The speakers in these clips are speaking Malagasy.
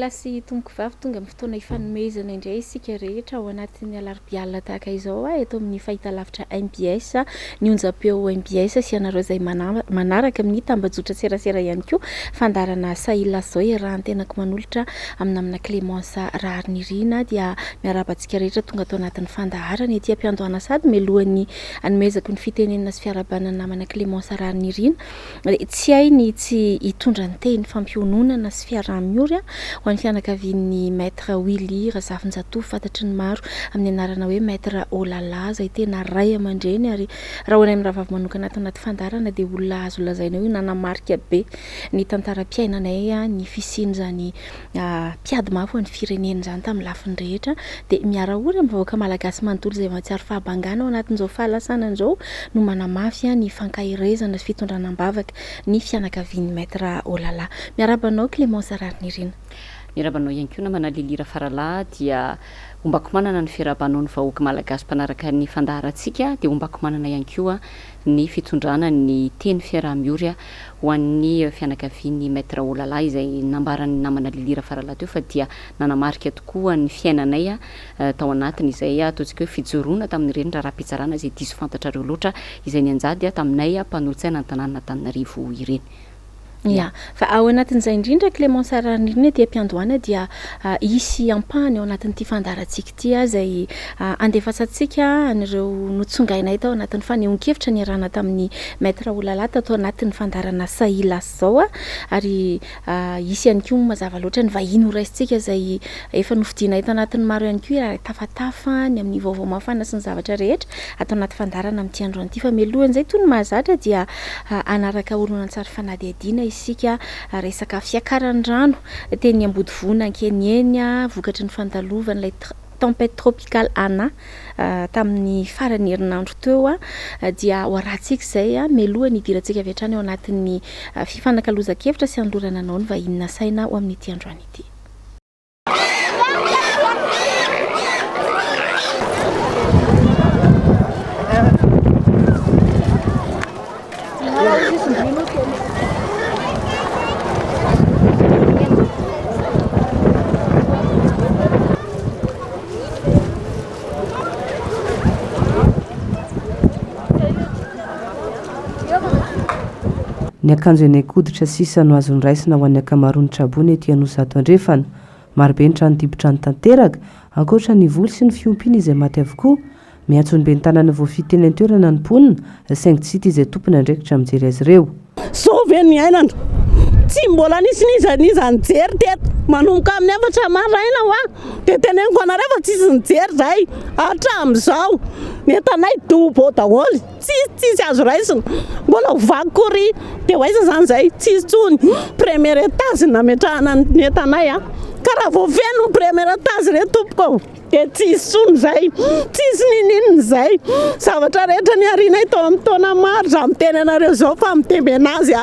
olona sy tomboko vavy tonga amin'ny fotoana ifanomezana indray isika rehetra ao anatin'ny alarbialina tahaka izao eto amin'ny fahitalavitra MBS ny onjam-peo MBS sy ianareo izay manaraka amin'ny tambajotra serasera ihany koa fandarana Saïla zao rahan-tenako manolotra amina Clémence Raharnirina dia miarabantsika rehetra tonga atao anatin'ny fandaharana ety am-piandohana sady melohan'ny anomezako ny fitenenana sy fiarabanana namana Clémence Raharnirina tsy hainy tsy hitondra ny teny fampiononana sy fiaraha-miory ho an'ny fianakavian'ny maître Willy Razafinjatovo fantatry ny maro amin'ny anarana hoe maître Olala izay tena ray aman-dreny ary raha ho anay amin'ny rahavavy manokana ato anaty fandarana dia olona azo lazaina hoe nanamarika be ny tantaram-piainanay ny fisian'izany mpiady mafy ho an'ny firenena izany tamin'ny lafiny rehetra dia miara-ory amin'ny vahoaka malagasy manontolo izay mahatsiaro fahabangana ao anatin'izao fahalasana izao no manamafy ny fankahirezana sy fitondranam-bavaka ny fianakavian'ny maître Olala. Miarabanao Clémence Raharnirina. Miarabanao ihany koa namana Lilira Faralahy dia ombako manana ny fiarabanao ny vahoaka malagasy mpanaraka ny fandaharantsika dia ombako manana ihany koa ny fitondrana ny teny fiaraha-miory ho an'ny fianakavian'ny maître Olala izay nambaran'ny namana Lilira Faralahy teo fa dia nanamarika tokoa ny fiainanay tao anatiny izay ataontsika hoe fijoroana tamin'ireny raharaham-pitsarana izay diso fantatrareo loatra izay nianjady taminay mpanolotsaina an-tanàna Antananarivo ireny. Ya, fa ao anatin'izay indrindra Clémence Raharnirina dia mpiandohana dia hisy ampahany ao anatin'ity fandarantsika ity izay andefasantsika an'ireo notsongainay tao anatin'ny fanehoan-kevitra ny arahana tamin'ny maître Olala tao anatin'ny fandarana Saïla zao ary hisy ihany koa mazava loatra ny vahiny ho raisintsika izay efa nofidianay tao anatin'ny maro ihany koa tafatafa ny amin'ny vaovao mafana sy ny zavatra rehetra atao anaty fandarana amin'ity andro an'ity fa mialohan'izay toy ny mahazatra dia anaraka oronan-tsary fanadihadiana isika resaka fiakaran-drano teny Ambodivona Ankenieny vokatry ny fandalovan'ilay tempête tropicale Ana tamin'ny farany herinandro teo dia ho arahantsika izay melohan'ny hidirantsika avy hatrany ao anatin'ny fifanakaloza-kevitra sy anolorana anao ny vahiny nasaina ho amin'ity androany ity. Ny akanjo eny koditra sisa no azony raisina ho an'ny ankamaroan'ny trabony ety Anosato andrefana. Marobe ny trano dipotrano tanteraka ankoatra ny voly sy ny fiompiana izay maty avokoa. Miantsony be ny tanàna voafitenen'ny toerana ny mponina saingy tsy hita izay tompony andraikitra mijery azy ireo. Sauve ny ainana tsy mbola nisy nijery teto manomboka amin'ny efatra maraina dia teneniko anareo fa tsisy nijery zay hatramin'izao ny tanay dobo daholo tsisy azo raisina mbola vaky kory dia hoaiza zany zay tsisy tsony premier étage nametrahana ny tanay karaha voafeno premier étage re tompoko dia tsisy tsony zay tsisy ninina zay zavatra rehetra ny arinay tao amin'ny taona maro za miteny anareo zao fa mitemby anazy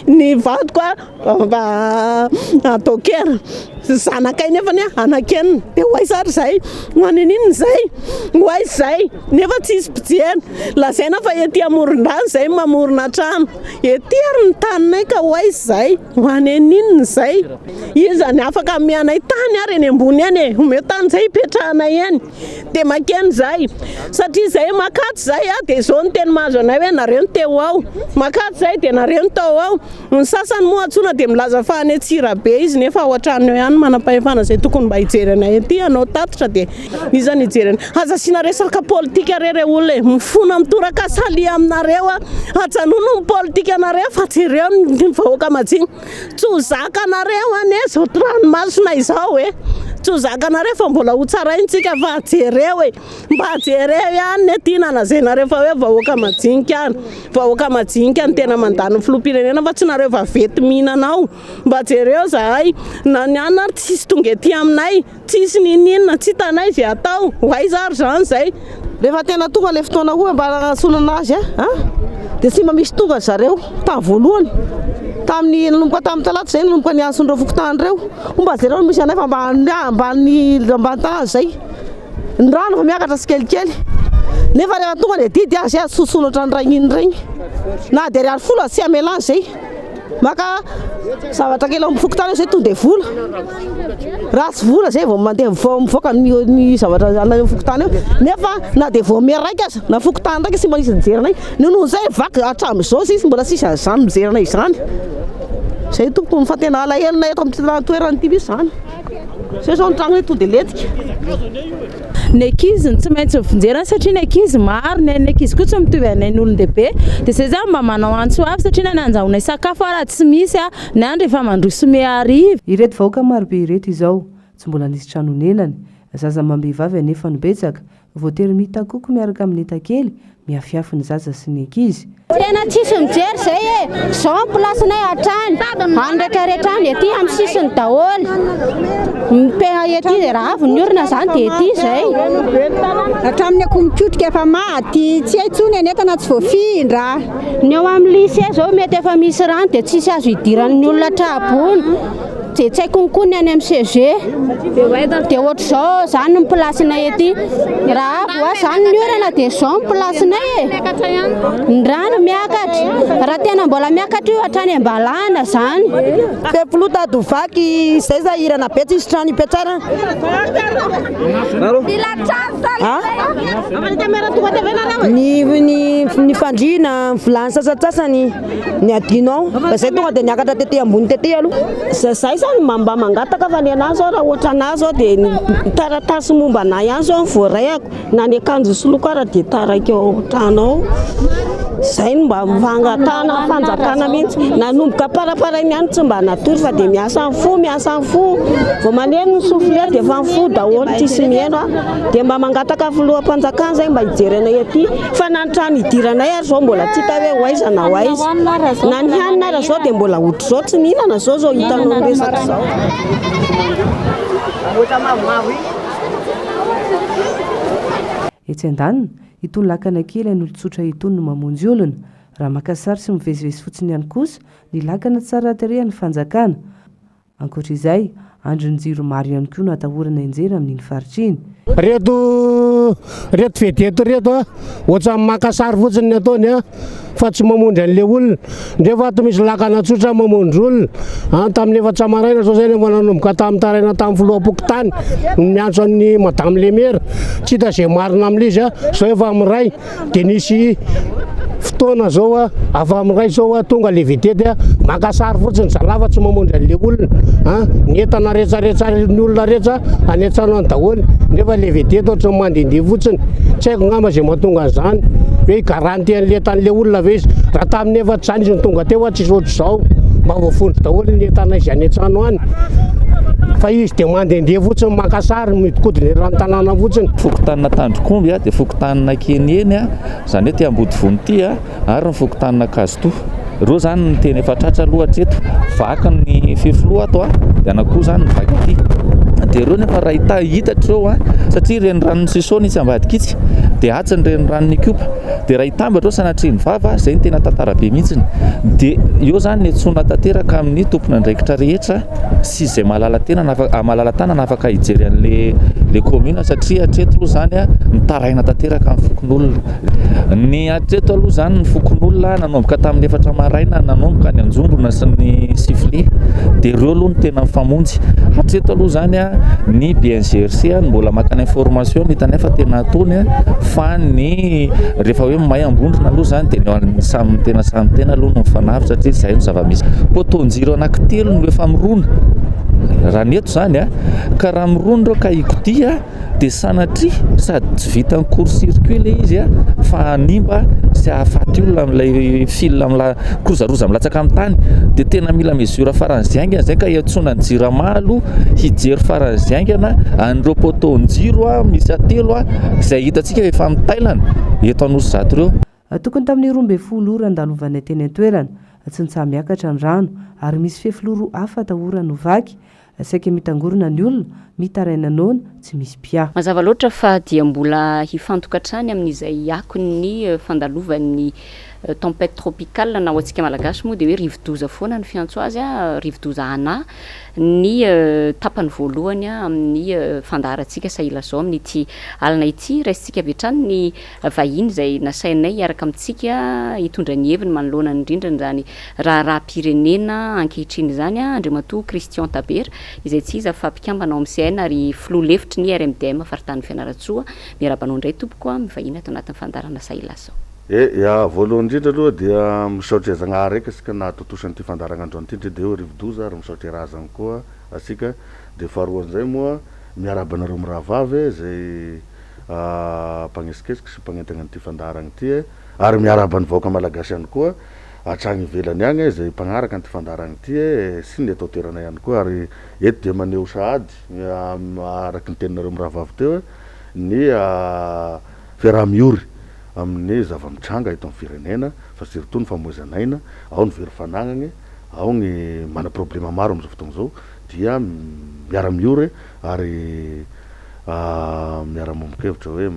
ny vadiko atokera zanakay nefa anakenina dia hoaiza ary zay hoaninina zay hoaiza zay nefa tsisy mpijery lazaina fa ety amoron-drano zay mamorona trano ety ary ny taninay ka hoaiza zay hoaninina zay izany afaka mianay tany ary eny ambony eny omeo tany zay hipetrahanay eny dia makeny zay satria zay makaty zay dia izao ny teny mahazo anay hoe nareo ny teo ao makaty zay dia nareo ny tao ao ny sasany moa antsona dia milaza fa any Antsirabe izy nefa ao an-trano eo ihany manam-pahefana zay tokony mba hijerenay ety anao tatitra dia izany hijerena aza asiana resaka politika rere olona mifona mitoraka salia aminareo hatsanono ny politika anareo fa tsy ireo ny vahoaka majiny tsy ho zaka anareo ane zao ranomasina izao tsy ho zaka anareo fa mbola ho tsaraintsika fa ajereo mba ajereo ihany ety nanazanareo fa hoe vahoaka majinika ny tena mandany filoham-pirenena fa tsy nareo vavety mihinanao mba ajereo zahay na ny any ary tsisy tonga ety aminay tsisy ninina tsy hitanay zay atao hoaiza ary zany zay rehefa tena tonga le fotoana hoe mba anasonana azy dia tsy mba misy tonga zareo tamin'ny voalohany tamin'ny nomboka tamin'ny talata zay nomboka ny anson'ireo fokotany reo mba zareo misy anay fa ambany tanazy zay ny rano fa miakatra sy kelikely nefa rehefa tonga dia didy azy sosonotra ny ragniny regny na dia 200 tsy amelany zay maka zavatra kely mifokotana zay tonga de vola ratsy vola zay vao mandeha mivoaka ny zavatra ala mifokotana eo nefa na de vao meraika aza na fokotana ndraiky sy manisy mijerana noho zay vaky hatramin'izao sisy mbola sisy azany mijerana izany zay tompoko mifatena alahelina eto amin'ny toerana ity misy zany zay zao ny tragno to de letika ny ankizy tsy maintsy mijerana satria ny ankizy maro ny ankizy koa tsy mitovy amin'ny olon-dehibe dia zay zany mba manao antso avy satria na andrahoina sakafo raha tsy misy ny andro efa mandroso miariva. Ireto vahoaka marobe ireto izao tsy mbola nisy tranonenany zaza mambehivavy anefa ny betsaka voatery mitakoko miaraka amin'ny etakely miafiafy ny zaza sy ny ankizy. Tena tsisy mijery zay zao plasinay hatrany andraikarehtrany ety amin'ny sisiny daholo mipena ety zay raha avy ny orina zany dia ety zay hatramin'ny akomikiodrika efa maty tsy haintsony anetana tsy voafindra ny eo amin'ny lycée zao mety efa misy rano dia tsisy azo hidiran'ny olona trabony dia tsy haiko koa ny any amin'ny CG dia ohatr' zao zany ny plasinay ety raha avy zany ny orana dia zao ny plasinay ny rano miakatra raha tena mbola miakatra io hatrany ambalana zany fepilota dovaky zay za irana be tsisy trano ipetrarana ny fandrina vilany sasatsasany ny adinao zay tonga dia niakatra tety ambony tety aloha zay zany mba mangataka fa ny anahy zao raha ohatra anahy zao dia taratasy momba anahy ihany zao voarayako na ny akanjo soloko ara dia taraiky ao trano ao zay no mba fangatana fanjakana mihitsy nanomboka paraparainy ihany tsy mba natory fa dia miasa ny fo vao maneno ny sofle dia efa ny fo daholo tsisy mieno dia mba mangataka filoham-panjakana zay mba hijerena ety fa na ny trano hidiranay ary zao mbola tsy hita hoe hoaiza na hoaiza na ny hanina ara zao dia mbola ohatr' zao tsy mihinana zao hitanao resaka zao etsy an-danina itony lakana kely any olotsotra itony no mamonjy olona raha makasary sy mivezivezy fotsiny ihany kosa ny lakana tsara terehany fanjakana ankoatra izay androny jiro maro ihany koa no atahorana injery amin'iny faritriny reto vedeto reto ohatra makasary fotsiny ny ataony fa tsy mamonjy an'le olona ndefa ato misy lakana tsotra mamonjy olona tamin'ny efatra maraina zao zay nefa nanomboka tamin'ny taraina tamin'ny filoham-pokotany miantso an'ny madame Lemera tsy hita zay marina amin'ilay izy zao efa amin'ny ray dia nisy fotoana zao avy amin'ny ray zao tonga le vedety makasary fotsiny zalafa tsy mamonjy an'le olona ny entana rehetrarehetra ny olona rehetra anetsano any daholo nefa le vedety ohatra mandehandeha fotsiny tsy haiko ngamba zay mahatonga an'izany hoe garanty an'le tan'le olona ve izy raha tamin'ny efatra zany izy ny tonga teo tsisy ohatr'izao mba voafondro daholo ny entana izy anetsano any fa izy dia mandehandeha fotsiny makasary miodikodiny rano tanàna fotsiny fokotanina tandrokomby dia fokotanina kenyeny zany hoe ty ambody vony ty ary ny fokotanina kazoto ireo zany ny teny efa tratra lohatra eto vaky ny fefoloha ato dia anakoa zany ny vaky ity dia ireo nefa raha hitatr' ireo satria reny ranony sisona itsy ambadika itsy dia atsiny reny ranony kopa dia raha hitambatra ireo sanatriny vava zay ny tena tantara be mihitsiny dia eo zany ny antsona tanteraka amin'ny tompona andraikitra rehetra sy izay mahalala tanana afaka hijery an'le commune satria atreto aloha zany mitaraina tanteraka amin'ny fokon'olona ny atreto aloha zany ny fokon'olona nanomboka tamin'ny efatra maraina nanomboka ny anjombona sy ny sifle dia ireo aloha ny tena mifamonjy atreto aloha zany ny BNGRC mbola makany information hitanefa tena ataony fa ny rehefa hoe mahay ambondrona aloha zany dia ny samy tena aloha no mifanavy satria zay no zava-misy potonjiro anankitelo no efa mirona raha ny eto zany ka raha mirona ireo ka hikodia dia sanatria sady tsy vita ny court circuit le izy fa hanimba sy hahafaty olona amin'ilay fil kozaroza milatsaka amin'ny tany dia tena mila mesura faran'izay aingana zay ka hiantsona ny jiramalo hijery faran'izay aingana an'ireo potonjiro misy atelo izay hitantsika efa mitailana eto anosy zato ireo tokony tamin'ny 12 ora andalovanay teny an-toerana tsy nitsaha miakatra ny rano ary misy fefiloro hafa atahorana ho vaky saika mitangorona ny olona mitaraina noana tsy misy pia mazava loatra fa dia mbola hifantoka hatrany amin'izay akony fandalovan'ny tempête tropicale na ho antsika malagasy moa de hoe rivodoza foana ny fiantso azy a rivodoza ana ny tapany voalohany a amin'ny fandaharantsika saila zao amin'ity alina ity raisitsika avy hatrany ny vahiny zay nasainay iaraka amintsika hitondra ny heviny manoloana indrindra zany raha-pirenena ankehitriny zany a Andriamatoa Christian Tabera izay tsy iza fa mpikambana ao amin'ny CN ary filoha lefitry ny RMDM faritany Fianaratsoa miarabanao indray tompoko a mivahiny ato anatin'ny fandarana saila zao. Ya voalohany indrindra aloha dia misaotry Zagnahary raiky asika natotosany ty fandaragna androany ty de hoe rivodoza ary misaotry razany koa asika de faharoan'izay moa miarabanareo mirahavavy zay mpagnesikesiky sy mpagnentagna ty fandaragna ty ary miarabany vahoaka malagasy ihany koa atragny ivelany agny zay mpagnaraka ty fandaragna ty sy ny atao toerana ihany koa ary eto de maneho sahady araky ny teninareo mirahavavy teo ny fiaraha-miory amin'ny zava-mitranga eto amin'ny firenena fa surtout ny famoizanaina ao ny very fanagnany ao ny mana problema maro am'izao fotoagna zao dia miara-miory ary miara-momokevitra hoe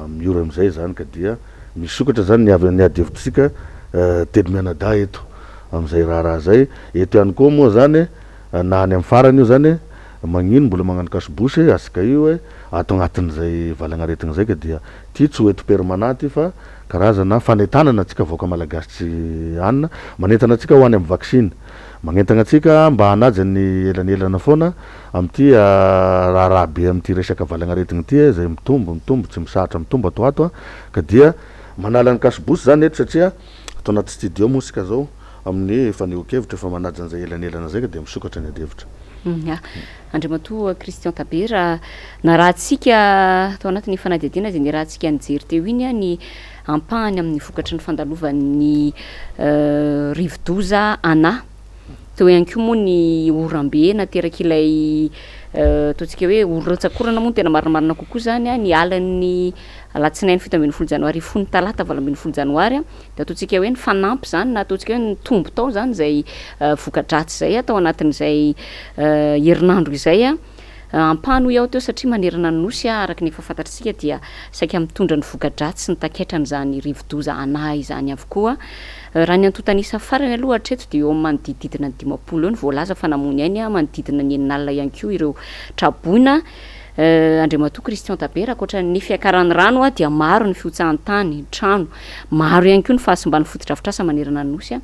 miory am'izay zany ka dia misokatra zany ny adievitsika telo mianada eto am'izay raha zay eto ihany koa moa zany na any amin'ny farany io zany magnino mbola magnano kasibosy asika io hoe atao agnatin'izay valagnaretigna zay ka dia ty tsy ho eto permanent fa karazana fanetanana atsika vahoaka malagasy tsy anina manentana atsika ho any amin'ny vaccine magnentagna atsika mba hanaja ny elanelana foana am'ty raha be am'ty resaka valagnaretigna ty zay mitombo tsy misahatra mitombo atoato ka dia manala ny kasibosy zany eto satria atao anaty studio moa sika zao amin'ny fanehoan-kevitra fa manaja an'izay elanelana zay ka dia misokatra ny adievitra. Andriamatoa Christian Tabera na rahantsika tao anatin'ny fanadihadiana zay ny rahantsika nijery teo iny a ny ampahany amin'ny vokatry ny fandalovan'ny rivodoza ana teo ihany koa moa ny orambe nateraky ilay ataontsika hoe oratsakorana moa tena marimarina kokoa zany a ny alan'ny alatsinainy 17 janoary fony talata 18 janoary de ataontsika hoe ny fanampy zany na ataontsika hoe ny tombo tao zany zay vokadratsy zay atao anatin'izay herinandro izay a ampahany ao teo satria manerana ny nosy araky ny efa fantatritsika dia saika mitondra ny vokadratsy sy ny takaitrany zany rivodoza ana izany avokoa raha ny antotanisa farany aloha hatreto de eo manodidididina ny 50 eo ny voalaza fanamony ainy a manodidina ny eninalina ihany koa ireo traboina Andriamatoa Christian Tabera akoatra ny fiakaran'ny rano a dia maro ny fiotsahan-tany trano maro ihany koa ny fahasimbany fotodrafitrasa manerana ny nosy a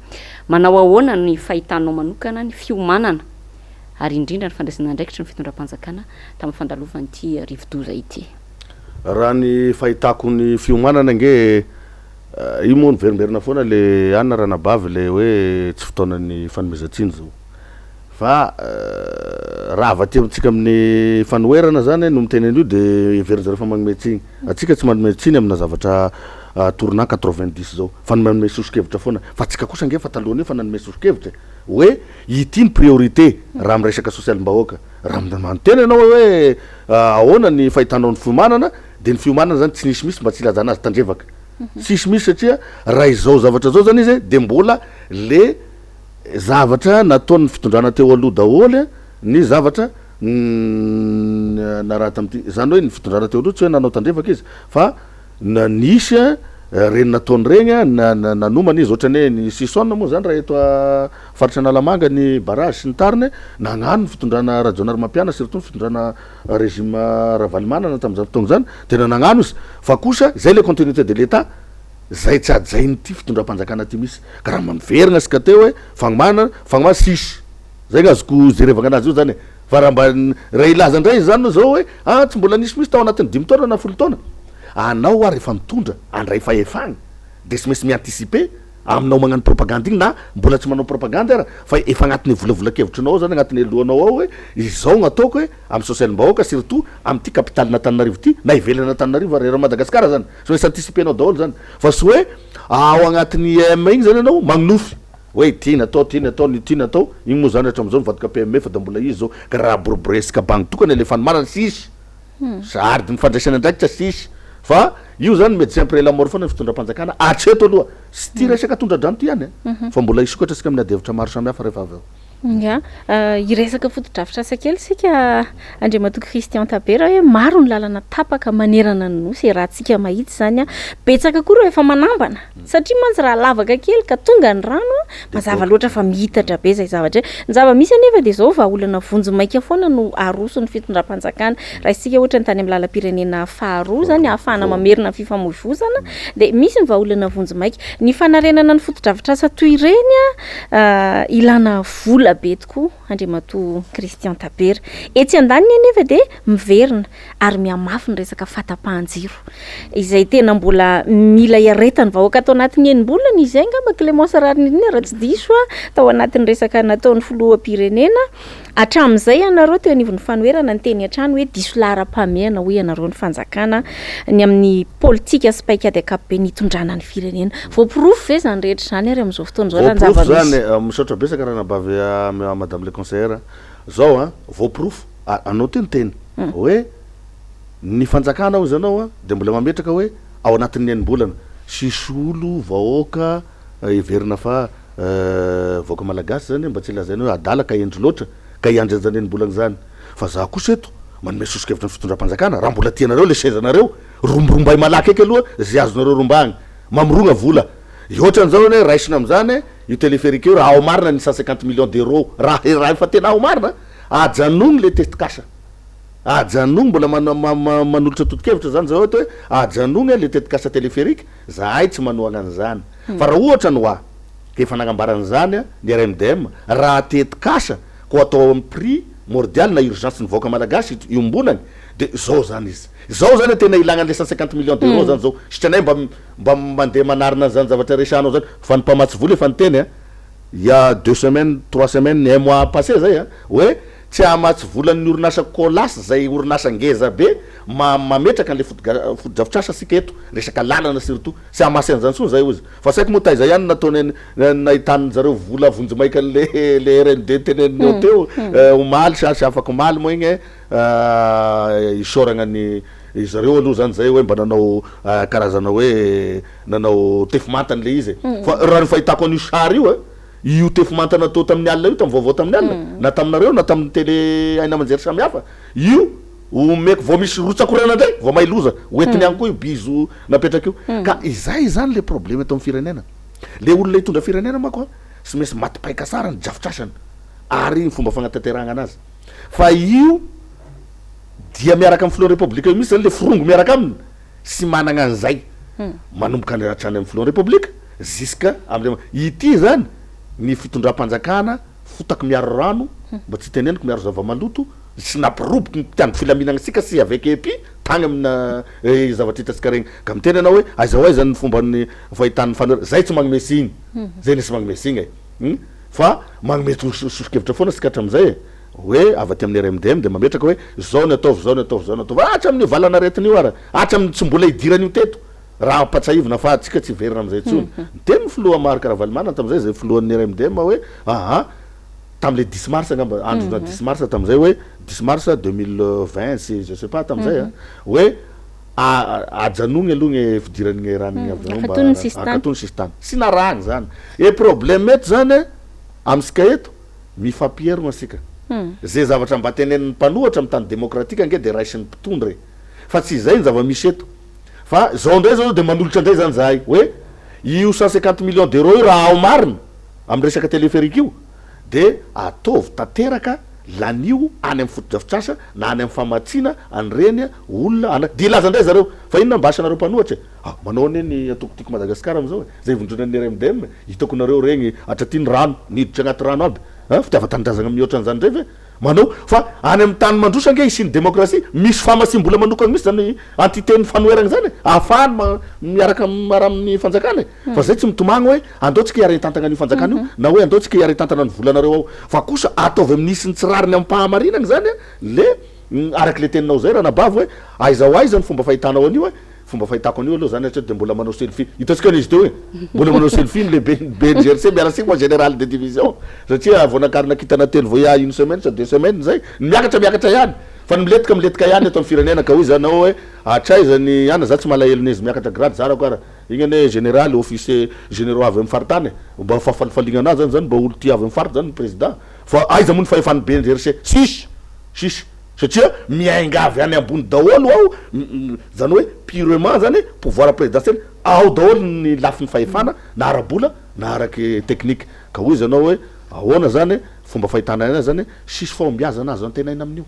manao ahoana ny fahitanao manokana ny fiomanana ary indrindra ny fandraisana andraikitra ny fitondram-panjakana tamin'ny fandalovan'ity rivodoza ity raha ny fahitako ny fiomanana nge io moa nyverimberina foana le anina ranabavy le hoe tsy fotoanany fanomezantsiny zao fa raha avaty amintsika amin'ny fanoerana zany no mitenen'io de verin-jareo fa magnometsiny atsika tsy manometsiny amina zavatra tournant 90 zao fa nanome sosokevitra foana fa atsika kosa nge fa talohan'io fa nanome sosokevitra hoe ity ny priorité raha miresaka sosialim-bahoaka raha mantena ianao hoe ahoana ny fahitanao ny fiomanana de ny fiomanana zany tsy nisimisy mba tsy ilazana azy tandrevaka tsisy misy satria raha izao zavatra zao zany izy de mbola le zavatra nataon'ny fitondrana teo aloha daholy ny zavatra na raha tam'ty zany hoe ny fitondrana teo aloha tsy hoe nanao tandrevaka izy fa nanisy reny nataony regny nanomany izy ohatrany hoe ny sisona moa zany raha eto faritra Analamanga ny barrage sy ny tariny nagnano ny fitondrana radionary mampiana surtout ny fitondrana régime Ravalomanana tam'izany fotoagna zany tena nagnano izy fa kosa zay le continuité de l'état zay tsy ajainy ty fitondram-panjakana ty misy ka raha mamiverina asika teo hoe fagnomana sisy zay gn'azoko jerevagna anazy io zany fa raha mba raha ilaza ndray izy zany zao hoe tsy mbola nisy tao anatin'ny 5 taona na 10 taona anao ary efa mitondra andray fahefagny de sy maintsy mianticiper aminao magnano propagande igny na mbola tsy manao propagande ara fa efa agnatin'ny volavolan-kevitrinao zany agnatin'ny lohanao ao hoe izao gn'ataoko hoe amin'ny social-mbahoaka surtout am'ty capitale n'Antananarivo ty na ivelany Antananarivo ary Madagasikara zany so maintsy anticipenao daholo zany fa sy hoe ao agnatin'ny IM igny zany anao magnofy hoe ty natao igny moa zany hatram'izao mivadika PME fa da mbola izy zao ka raha boroboresika bangy tokany alefa marana sisy sady ny fandraisana andraikitra sisy fa io zany médecin après la mort foana ny fitondram-panjakana atreto aloha sy ty resaka tondradrano ty ihany fa mbola isokatra asika amin'ny adievitra maro samihafa rehefa avy eo Ya iresaka foto-dravitra asa kely sika Andriamatoa Christian Tabera hoe maro ny lalana tapaka manerana ny nosy raha tsika mahitsy zany a betsaka koa reo efa manambana satria mantsy raha lavaka kely ka tonga ny rano mazava loatra fa mihitatra be zay zavatra ny zava-misy anefa dia zao vahaolana vonjy maika foana no aroso ny fitondram-panjakana raha isika ohatra ny tany amin'ny lalam-pirenena faharoa zany ahafahana mamerina ny fifamoivoizana dia misy ny vahaolana vonjy maika ny fanarenana ny foto-dravitra asa toy ireny a ilana vola be tokoa Andriamatoa Christian Tabera etsy andaniny anefa dia miverina ary miamafy ny resaka fatapahan-jiro izay tena mbola mila iaretany vahoaka atao anatin'ny enim-bolana izay angamba Clémence Rarinina raha tsy diso tao anatin'ny resaka nataon'ny filoham-pirenena hatramin'izay ianareo teo anivon'ny fanoherana ny teny an-trano hoe diso lahara-pameana ho ianareo ny fanjakana ny amin'ny politika sy paikady akapobe nitondrana ny firenena voapirofo ve zany rehetra zany ary amin'izao fotoana zao raha voapirofo zany misaotra besaka raha nabavy madame le conseillère zao voapirofo anao teny hoe ny fanjakana ao zanao dia mbola mametraka hoe ao anatin'ny enim-bolana sisy olo vahoaka everina fa vahoaka malagasy zany mba tsy ilazaina hoe adala ka endry loatra ka iandry zany enim-bolana zany fa za kosa eto manome sosokevitra ny fitondram-panjakana raha mbola tianareo le sezanareo romborombay malaky eky aloha zay azonareo rombagny mamirogna vola ohatran'izao hoe raisina am'zany io téléphérique io raha ao marina ny 150 millions d'euros raha efa tena ao marina ajanogny le tetikasa ajanogny mbola manolotra totokevitra zany zao ohatra hoe ajanogny le tetikasa téléphérique zahay tsy manoagna an'izany fa raha ohatra ny hoa efa nagnambaran'izany ny RMDM raha tetikasa ko atao amin'ny prix mordial na urgence ny vahoaka malagasy iombonany de zao zany izy zao zany tena ilagnan'le 150 millions d'euros zany zao sitranay mba mandeha manarina zany zavatra resanao zany fa nimpamatsy vola efa niteny il y a 2 semaines 3 semaines 1 mois passé zay hoe tsy hamatsy volan'ny orinasa kolasy zay orinasa ngeza be mametraka an'le foto-drafitrasa sika eto resaka lalana surtout tsy hamasy an'izany tsony zay ozy fa saiko moa taiza ihany nataony nahitan'ny zareo vola vonjy maika le RND teneneo teo omaly sy afaka omaly moa igny isoragna ny zareo aloha zany zay hoe mba nanao karazana hoe nanao tefimantany le izy fa raha ny fahitako an'io sary io io tefimantana atao tamin'ny alina io tamin'ny vaovao tamin'ny alina na taminareo na tamin'ny télé aina manjery samihafa io omeko vao misy rotsakorana ndray vao mailoza oentiny ihany koa io bizo napetraka io ka izay zany le problème eto amin'ny firenena le olona hitondra firenena mako sy maintsy matipaika sara ny drafitrasany ary ny fomba fagnatanterahana anazy fa io dia miaraka amin'ny filoha république io misy zany le firongo miaraka aminy sy managna an'izay manomboka ny rahatrany amin'ny filoha république jusqu'à am'le ity zany ny fitondram-panjakana fotaka miaro rano mba tsy teneniko miaro zava-maloto sy nampiroboky tiandro filaminagna sika sy avec epi tagny amina zavatra hitatsika regny ka miteny anao hoe aiza ho aiza ny fomba ny fahitan'ny fanoera zay tsy magnome signy zay nisy magnome signy fa magnome sosokevitra foana sika hatram'izay hoe avy aty amin'ny RMDM de mametraka hoe zao ny ataovy zao ny ataovy zao ny ataovy atra amin'ny valana aretin'io ara atra amin'ny tsy mbola hidiran'io teto raha ampatsahivina fa atsika tsy verina am'izay tsony teny filoha maro karavalomana tam'izay zay filohan'ny RMDM hoe tam'le 10 mars angamba androna 10 mars tam'izay hoe 10 mars 2020 si je sais pas tam'izay hoe ajanogny aloha ny fidiran'ny ranony avy akatony sistany sy narahany zany e problème eto zany amsika eto mifampierona asika zay zavatra mba tenen'ny mpanohatra amin'ny tany démocratique ange de raisin'ny mpitondra fa tsy izay ny zava-misy eto fa zao ndray zao de manolotra ndray zany zahay hoe io 150 millions d'euros io raha ao marina amin'ny resaka téléphérique io de ataovy tanteraka lanio any amin'ny foto-drafitrasa na any amin'ny famatsiana anyreny olona de ilaza ndray zareo fa inona mba asanareo mpanohatra manao neny atokotiko Madagasikara am'izao zay vondronan'ny RMDM hitako nareo regny atratyny rano niditra agnaty rano aby fitiava-tanindrazana mihoatran'izany ndray ve manao fa any amin'ny tany mandrosa ange isiny démocratie misy famasim-bola manokana misy zany entité-ny fanoerana zany ahafahany miaraka mara amin'ny fanjakana fa zay tsy mitomagny hoe andaotsika hiaretantana an'io fanjakana io na hoe andaotsika hiaretantana ny volanareo ao fa kosa ataovy amin'ny isiny tsy rariny amin'ny mpahamarinana zany le araky le teninao zay raha nabavy hoe aiza ho aiza ny fomba fahitanao an'io fomba fahitako an'io aloha zany de mbola manao selfie hitatsika izy teo mbola manao selfie le BNGRC miarasika moa général de division satria voanakarina kitana telo vo ia 1 semaine sa 2 semaines zay miakatra ihany fa miletika ihany eto amin'ny firenena ka hoy zany ao hoe atraizany ana za tsy malahelony izy miakatra grade zara ko ara igny ane général officier généraux avy amin'ny faritany mba fafalifaliana anazy zany mba olo ty avy amin'ny faritra zany président fa aiza moa ny fahefany be ndery sisy satria miaingavy any ambony daholo ao zany hoe purement zany pouvoir présidentiel ao daholo ny lafiny fahefana na arabola na araky technique ka hoy izy anao hoe ahoana zany fomba fahitana ana zany sisy fahombiaza anazy antenaina amin'io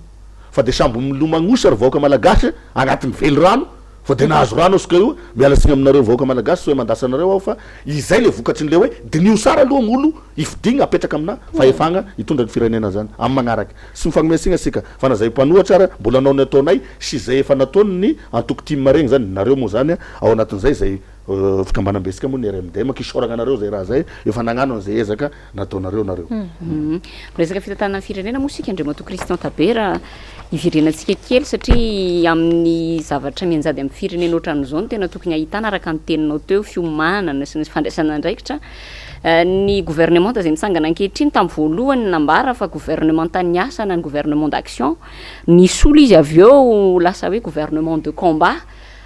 fa de sambo milomagnosa ry vahoaka malagasy agnatin'ny velo rano fa de nahazo rano soka io miala signy aminareo vahoaka malagasy so hoe mandasanareo ao fa izay le vokatry n'le hoe dinio sara aloha gn'olo ifidigna apetraka amina fahefagna hitondra ny firenena zany amin'ny magnaraky sy mifagnomesina sika fa na zay mpanohatra ara mbola anao ny ataonay sy zay efa nataony ny antoko time regny zany nareo moa zany ao anatin'izay zay fikambanambesika moa ny RMD kisoragna anareo zay raha zay efa nagnano zay ezaka nataonareo nareo resaka fitatana firenena moa sika Andriamato Christian Tabera ivirenantsika kely satria amin'ny zavatra mianjady amin'ny firenena ohatran'izao no tena tokony ahitana araka ny teninao teo fiomanana sy ny fandraisana andraikitra ny gouvernement zay mitsangana ankehitriny tamin'ny voalohany nambara fa gouvernement niasa na ny gouvernement d'action nisy olo izy avy eo lasa hoe gouvernement de combat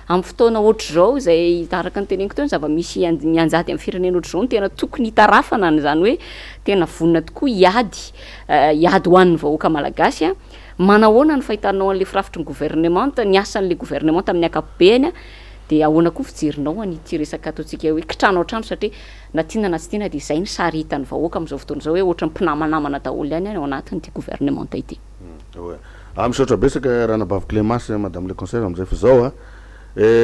amin'ny fotoana ohatr' zao zay araka ny teneniko teo ny zava-misy mianjady amin'ny firenena ohatr' zao no tena tokony hitarafana zany hoe tena vonina tokoa iady ho an'ny vahoaka malagasy a manahoana ny fahitanao an'le firafitry ny gouvernement ny asan'le gouvernement amin'ny akapobeany de ahoana koa fijerinao an'ity resaka ataontsika hoe kitranao trano satria na tiana na tsy tiana de izay ny sary hitan'ny vahoaka amin'izao fotoana zao hoe ohatra ny mpinamanamana daholo ihany ao anatin'ity gouvernement ity misaotra besaka raha nabavy Clémence madame le conseil am'izay fa zao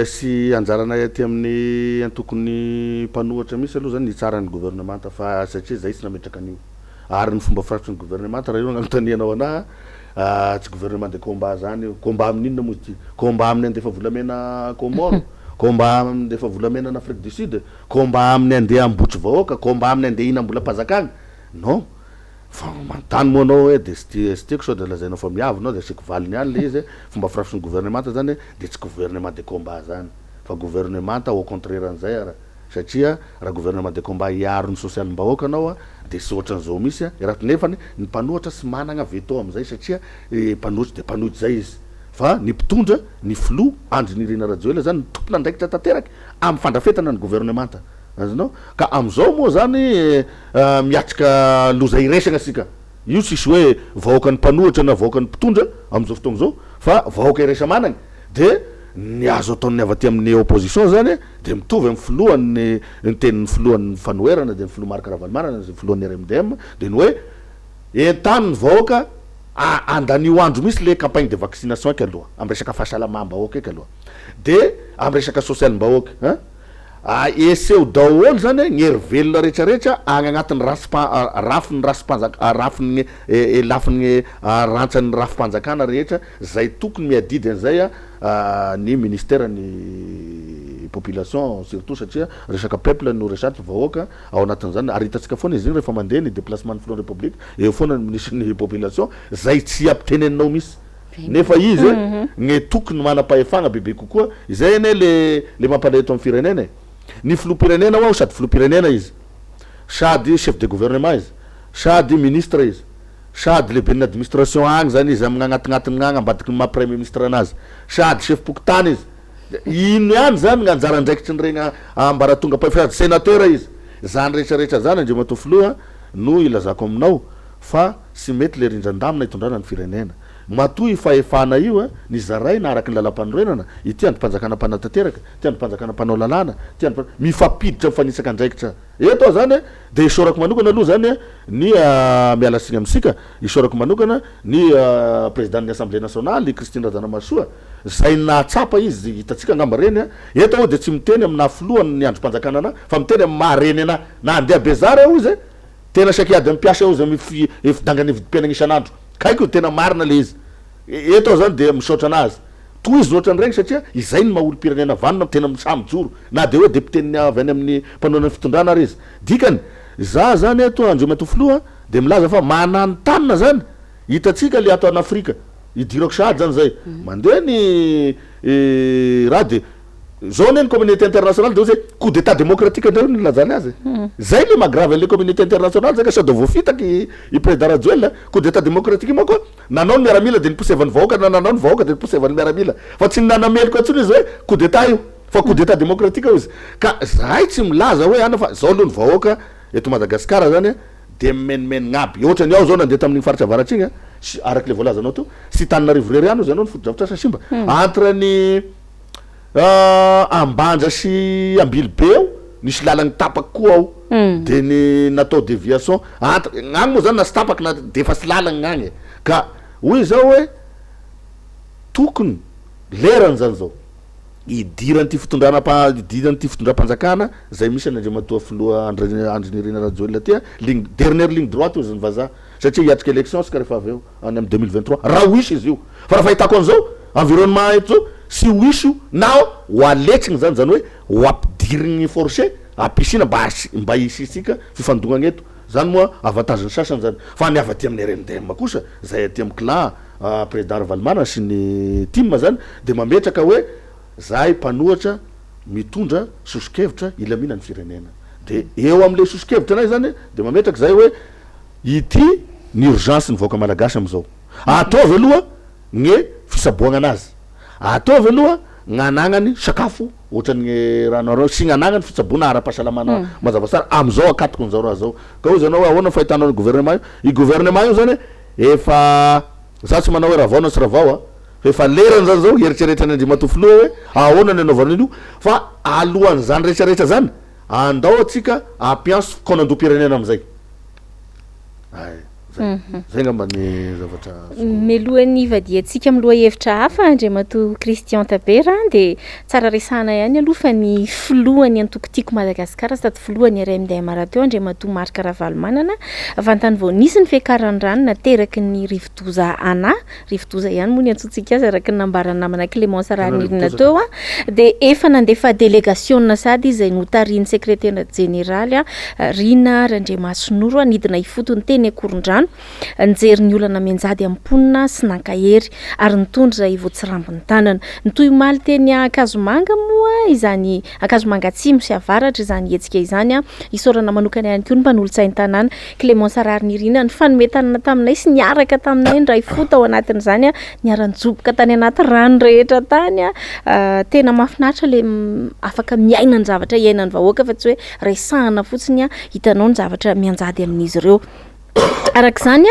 sy anjaranay aty amin'ny antokony mpanohatra misy aloha zany nitsarany gouvernement fa satria zay tsy nametraka an'io ary ny fomba firafitry ny gouvernement raha io nagnotanianao anaha tsy gouvernement de combat zany combat amin'inona moa ty combat amin'ny andefa volamena Comore combat amin'ny andefa volamena en Afrique du Sud combat amin'ny andeha ambotry vahoaka combat amin'ny andeha ina mbola mpazakagna non fa mantany moa anao hoe de sy tiako sao de lazainao fa miavinao de asiko valiny any le izy fomba firafitry ny gouvernement zany de tsy gouvernement de combat zany fa gouvernement au contraire an'izay ara satria raha gouvernement de combat iaro ny social-mbahoaka anao de sy ohatran'izao misy raha nefany ny mpanohatra sy managna veto am'izay satria mpanohitra de mpanohitra zay izy fa ny mpitondra ny filo Andry Nirina Rajoelina zany ny tompona andraikitra tanteraky amin'ny fandrafetana ny gouvernement azonao ka am'izao moa zany miatrika loza iresagna sika io tsisy hoe vahoaka ny mpanohatra na vahoaka ny mpitondra am'izao fotoagna zao fa vahoaka iresa managna de ny azo ataony avy aty amin'ny opposition zany de mitovy amin'ny filohan'ny ny tenin'ny filohan'ny fanoherana de ny filoha Marc Ravalomanana ny filohan'ny RMDM de ny hoe entany ny vahoaka andanio andro misy le campagne de vaccination eky aloha amin'ny resaka fahasalamam-bahoaka eky aloha de amin'ny resaka social-mbahoaka eseo daholo zany gny velona rehetrarehetra agny agnatin'ny rafiny rafiny lafiny rantsan'ny rafim-panjakana rehetra zay tokony miadidy an'izay ny ministère ny population surtout satria resaka peuple no resatry vahoaka ao anatin'izany ary hitatsika foana izy igny rehefa mandeha ny déplacement ny filohan'ny république eo foana ny population zay tsy ampiteneninao misy nefa izy gny tokony manam-pahefagna bebe kokoa izay ane le mampaleto amin'ny firenena ny filoham-pirenena ao sady filoham-pirenena izy sady chef de gouvernement izy sady ministre izy sady lehibe ny administration agny zany izy amin'ny agnatignatin'ny agny ambadiky ny maha-premier ministre anazy sady chef pokotany izy ino ihany zany ny anjara andraikitry ny regny ambaratonga sady sénateur izy zany rehetrarehetra zany Andriamato filoha no ilazako aminao fa sy mety le rindran-damina hitondrana ny firenena matoy fahefana io ny zaray na araky ny lalam-panorenana ity androm-panjakana mpanatanteraka ty androm-panjakana mpanao lalàna ty mifapiditra mifanisaka andraikitra eto zany de isorako manokana aloha zany ny miala signy amitsika isorako manokana ny président ny assemblée nationale Christine Razanamasoa zay nahatsapa izy hitatsika angamba reny eto ao de tsy miteny amina filohany ny androm-panjakana ana fa miteny amin'ny mahareny ana na andeha bezara ao izy tena sakiady ampiasa ao zay fidangany vidim-piainana isan'andro kaiko tena marina le izy eto zany de misaotra anazy toy izy ohatran'ny regny satria izay ny maha-olo-pirenena vanona tena misamijoro na de hoe député-ny avy any amin'ny mpanonany fitondrana ary izy dikany za zany eto Andriamato filoha de milaza fa mananotanina zany hitatsika le ato an'Afrika idirako sady zany zay mandeha ny raha de zao ne ny communauté internationale de hoe coup d'état démocratique andreo ny lazany azy zay le magrave le communauté internationale zay ka sady voafitaky i président Rajoelina coup d'état démocratique moa koa nanao ny miaramila de niposevany vahoaka na nanao ny vahoaka de niposevany miaramila fa tsy nanameliko atsony izy hoe coup d'état io fa coup d'état démocratique io izy ka zay tsy milaza hoe ana fa zao aloha ny vahoaka eto Madagasikara zany de menimenigna aby ohatrany ao zao nandeha tamin'igny faritra avaratsy igny sy araky le voalazanao teo sy Tananarivo Reriano zay anao ny fotodrafitrasa Simba entre ny Ambanja sy Ambilibe ao nisy lalagny tapaky koa ao de ny natao déviation entre gnagny moa zany na sy tapaky na de efa sy lalagny gnagny ka hoy zao hoe tokony lerany zany zao idirany ty fitondran'ity fitondram-panjakana zay misy an'Andriamatoa filoha Andrinirina Rajoelina ty dernière ligne droite io zany vazaha satria hiatrika élection sika rehefa avy eo any amin'ny 2023 raha wisy izy io fa raha fahitako an'izao environnement eto zao sy wisy io na ho aletsiny zany hoe ho ampidirigny forcé ampisina mba hisisika fifandonagna eto zany moa avantage-ny sasany zany fa ny avaty amin'ny RNDM kosa zay aty amin'ny clan président Ravalmana sy ny team zany de mametraka hoe zahay mpanohatra mitondra sosikevitra ilamina ny firenena de eo am'le sosikevitra anay zany de mametraka zay hoe ity ny urgence ny vaoaka malagasy am'izao ataovy aloha gne fisaboagna anazy ataovy aloha gn'anagnany sakafo ohatran'ny ranareo sy gn'anagnany fitsaboana ara-pahasalamana mazava tsara am'izao akatoko n'izao raha zao ka hoy zanao ahoana fahitanao ny gouvernement io i gouvernement io zany efa za tsy manao hoe raha vaona sy raha vao efa lerany zany zao eritreretra ny Andriamatoa filoha hoe ahoana ny anaovana an'io fa alohan'ny zany rehetrarehetra zany andao atsika ampianso konandoam-pirenena am'izay zay ngamba ny zavatra melohan'ny vadiantsika miloha hevitra hafa Andriamatoa Christian Tabera de tsara resana ihany aloha fa ny filohany antokotiko Madagasikara sady filohany RMDM rahateo Andriamatoa Marc Ravalomanana avantany vao nisy ny fiakaran'ny rano nateraky ny rivodoza rivodoza ihany moa ny antsotsika azy araky ny nambarany namana Clémence Ranirina teo de efa nandefa délégation sady izay notariny secrétaire général Rina Randriamasinoro nidina ifotony teny Akorondrano anjery ny olana menjady amponina sy nankahery ary nitondra zay voatsirambony tanana nitoy maly teny Akazomanga moa izany Akazomanga atsimo sy avaratra izany hetsika izany isorana manokana ihany koa ny mpanolo-tsainy tanàna Clémence Ranirina ny fanome tanana taminay sy niaraka taminay ndray fota ao anatin'izany niaran-joboka tany anaty rano rehetra tany tena mahafinaritra le afaka miaina ny zavatra iainan'ny vahoaka fa tsy hoe resahana fotsiny hitanao ny zavatra mianjady amin'izy ireo arak'izany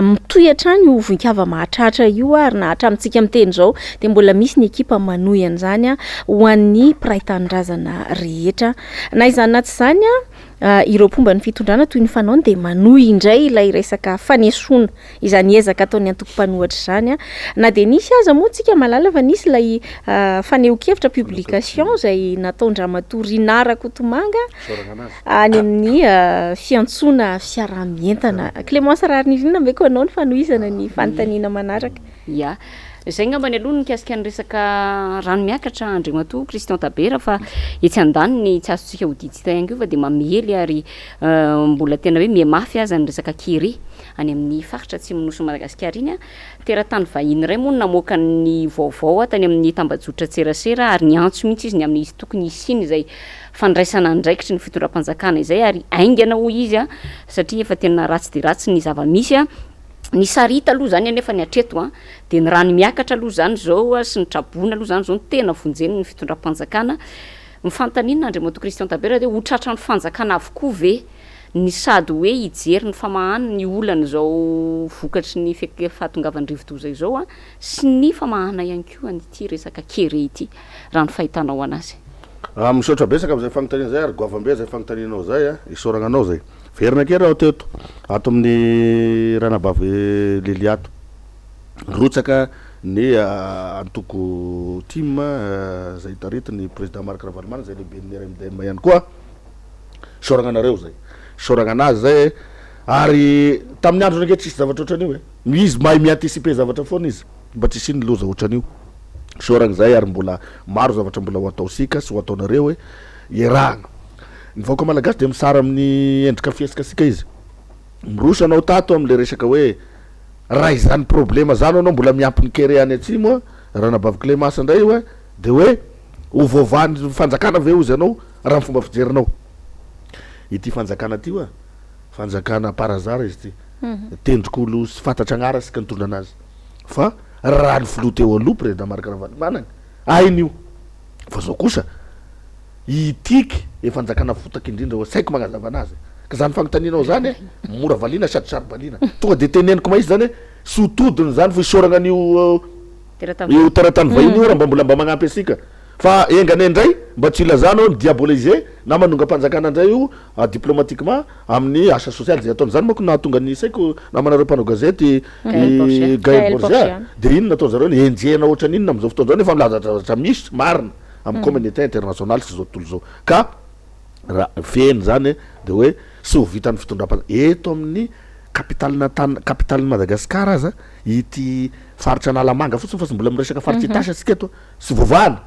mitohy hatrany io voninkazo mahatratra io ary na hatramintsika miteny zao de mbola misy ny ekipa manohy an'izany ho an'ny mpiray tanindrazana rehetra na izany na tsy zany ireo pomba ny fitondrana toy ny fanaony de manohy indray ilay resaka fanesona izany ezaka ataony antoko-panohatra zany na de nisy aza moa tsika malala fa nisy lay faneho-kevitra publication zay nataon-Ndramatoa Rina Kotomanga any amin'ny fiantsona fiaramientana Clémence Ranirina mbeko anao ny fanohizana ny fanontaniana manaraka ya zay ngamba ny aloha nikasika ny resaka rano miakatra Andriamatoa Christian Tabera fa etsy andaniny tsy azontsika hoditsita ihany koa fa de mamely ary mbola tena hoe miamafy aza ny resaka kere any amin'ny faritra tsy minosy Madagasikara iny teratany vahiny ray moa namoaka ny vaovao tany amin'ny tambajotra tserasera ary ny antso mihitsy izy ny amin'ny izy tokony isiny zay fandraisana ndraikitry ny fitondram-panjakana izay ary aingana ho izy satria efa tena ratsy de ratsy ny zava-misy ny sarita aloha zany anefa ny atreto de ny rano miakatra aloha zany zao sy ny trabona aloha zany zao tena vonjeny ny fitondram-panjakana mifantaninina Andriamatoa Christian Tabera de ho tratra ny fanjakana avokoa ve ny sady hoe hijery ny famahana ny olana zao vokatry ny fahatongavany rivodoza izao sy ny famahana ihany koa an'ity resaka kere ity raha ny fahitanao anazy misaotra besaka am'izay fagnontaniana zay ary goavambe zay fagnontanianao zay isoragnanao zay verina kera ao teto ato amin'ny ranabavy Leliato rotsaka ny antoko team zay taritiny président Marc Ravalomanana zay lehibe ny RMDM ihany koa soragnanareo zay soragnanazy zay ary tamin'ny andro rake tsisy zavatra ohatran'io izy mahay mianticiper zavatra foana izy mba tsisy iny loza ohatran'io soragna zay ary mbola maro zavatra mbola ho ataosika sy ho ataonareo hoe iarahana ny vahoaka malagasy de misara amin'ny endrika fiasikasika izy mirosanao tato am'le resaka hoe raha izany problema zany anao mbola miampy ny kere any atsimo ranabavy Clémence ndray io de hoe ho vaovany fanjakana ve ozy anao raha ny fomba fijerinao ity fanjakana ty fanjakana parazara izy ty tendrik'olo sy fantatra agnara sika nitondra anazy fa raha ny filoha teo aloha président Marc Ravalomanana ain'io fa zao kosa itiky efa anjakana fotaky indrindra saiko magnazava anazy ka zany fagnotaninao zany mora valina sady sary valina tonga de teneniko ma izy zany hoe sotodiny zany vo isoragna an'io io teratany vahiny io raha mba magnampy asika fa engany indray mba tsy ilazanao ny diaboliser na manonga mpanjakana indray io diplomatiquement amin'ny asa social zay ataony zany manko nahatonga ny saiko namanareo mpanao gazety Gaël Borgia de ino nataony zareo ny enjehana ohatrany inona am'izao fotoana zao nefa milazatra misy marina amin'ny communauté internationale sy zao tontolo zao ka raha feny zany de hoe sy ho vitan'ny fitondram-panjakana eto amin'ny capitaly Madagasikara aza ity faritra Analamanga fotsiny fa sy mbola miresaka faritra Itasy asika eto sy vovana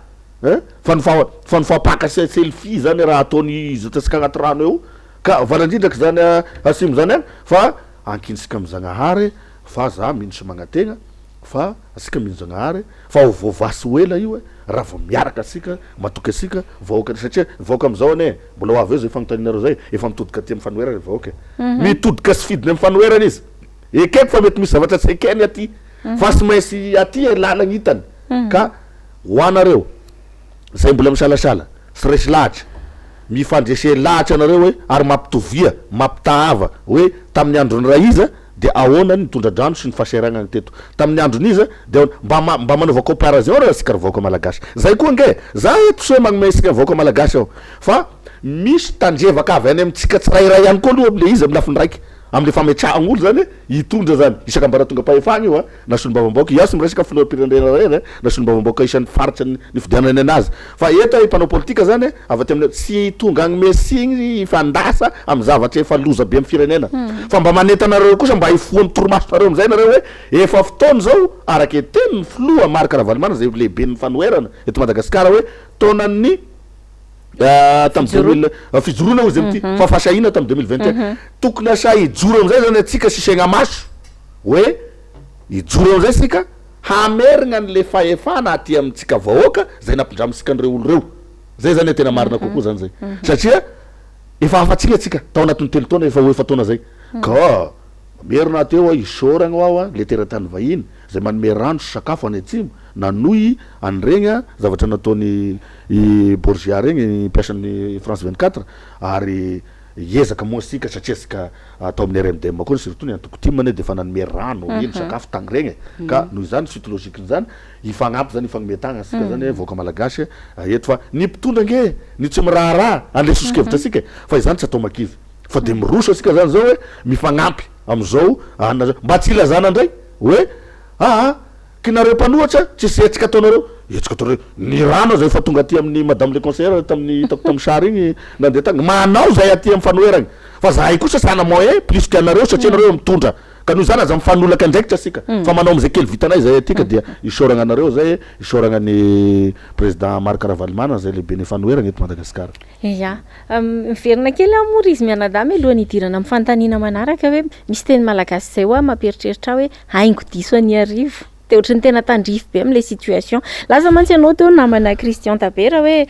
fanofapaka selfie zany raha ataony izy atasika agnaty rano eo ka valandrindraky zany asimo zany any fa ankinisika am'Zagnahary fa za mino sy magnategna fa asika mino Zagnahary fa ho voavasy oela io raha vao miaraka asika matoky asika vahoaka satria vahoaka am'izao ane mbola ho avy eo zay fagnotaninareo zay efa mitodika aty amin'ny fanoherana vahoaka mitodika sy fidiny amin'ny fanoherana izy ekeko fa mety misy zavatra tsy ekeny aty fa sy mainsy aty lalagna hitany ka ho anareo zay mbola misalasala sy resy lahatra mifandrese lahatra anareo hoe ary mampitovia mampitahava hoe tamin'ny androny raha iza de ahoana ny tondradrano sy ny fahasairagnany teto tamin'ny androniza de mba manaova comparaison raha sika vahoaka malagasy zay koa nge za eto soe magnomesika vahoaka malagasy ao fa misy tandrevaka avy any amitsika tsirairay ihany koa aloha amle izy amy lafiny raiky amle fametrahagn'olo zany hitondra zany isaka mbara tonga pahefagna io na solombavam-baoaka iasy miresaka filoham-pirenena reny na solombavam-baoaka isan'ny faritra ny fidianany anazy fa eto mpanao politika zany avy aty amin'ny sy tonga agnomesiny fandasa amy zavatra efa loza be amy firenena fa mba manetanareo kosa mba hifoan'ny toromasonareo amizay nareo hoe efa fotoana zao araky teny filoha Marc Ravalomanana zay lehibe ny fanoherana eto Madagasikara hoe taonan'ny tamy fijoroana ozy amty fa fasahina tamy 2021 tokony asa hijoro amizay zany atsika sisegna maso hoe hijoro amizay sika hamerigna an'le fahefana aty amitsika vahoaka zay nampindramitsika an'ireo olo reo zay zany tena marina kokoa zany zay satria efa afatsika atsika tao anatin'ny telo taona efa ho efa taona zay ka merina teo isoragna ao le teratany vahiny zay manome rano sy sakafo any atsimo nanoy an'iregny zavatra nataony Borgia regny mpiasan'ny France 24 ary ezaka moa sika satria sika atao amin'ny RMDM koa surtout ny antoko timany de fa nanome rano ino sakafo tagny regny ka noho zany suite logique zany ifagnampy zany ifagnometagna sika zany vahoaka malagasy eto fa ny mpitondra nge ny tsy miraharaha an'le sosikevitra sika fa izany tsy atao makivy fa de miroso asika zany zao hoe mifagnampy am'izao mba tsy ilazana ndray hoe kinareo mpanohatra tsy sy etsika ataonareo etsika ataonareo ny rano zay fa tonga aty amin'ny madame le conseillère tamin'ny hitako tamy sary igny nandeha tagny manao zay aty amy fanoheragny fa zahay kosa sana moyen plus que anareo satria anareo mitondra ka noho zany aza mifanolaka indraikitra asika fa manao amizay kely vitanay zay aty ka dia isoragna anareo zay isoragna ny président Marc Ravalomanana zay lehibe ny fanoheragny eto Madagasikara ya miverina kely amory izy mianadamy alohany hidirana amy fantanina manaraka hoe misy teny malagasy zay hoa mampieritreritra hoe haingo diso any arivo de ohatry ny tena tandrify be am'le situation laza mantsy anao teo namana Christian Tabera hoe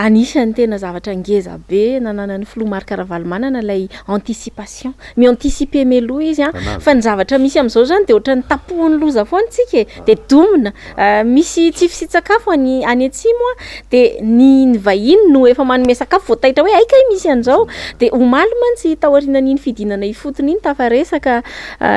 anisany tena zavatra ngeza be nananany filoha Marc Ravalomanana lay anticipation mi-anticiper meloha izy fa ny zavatra misy am'izao zany de ohatry ny tapohany loza foana tsika de domina misy tsifisitsakafo any atsimo de ny vahiny no efa manome sakafo voataitra hoe aika misy an'izao de omaly mantsy taorianan'iny fidinana ifotony iny tafaresaka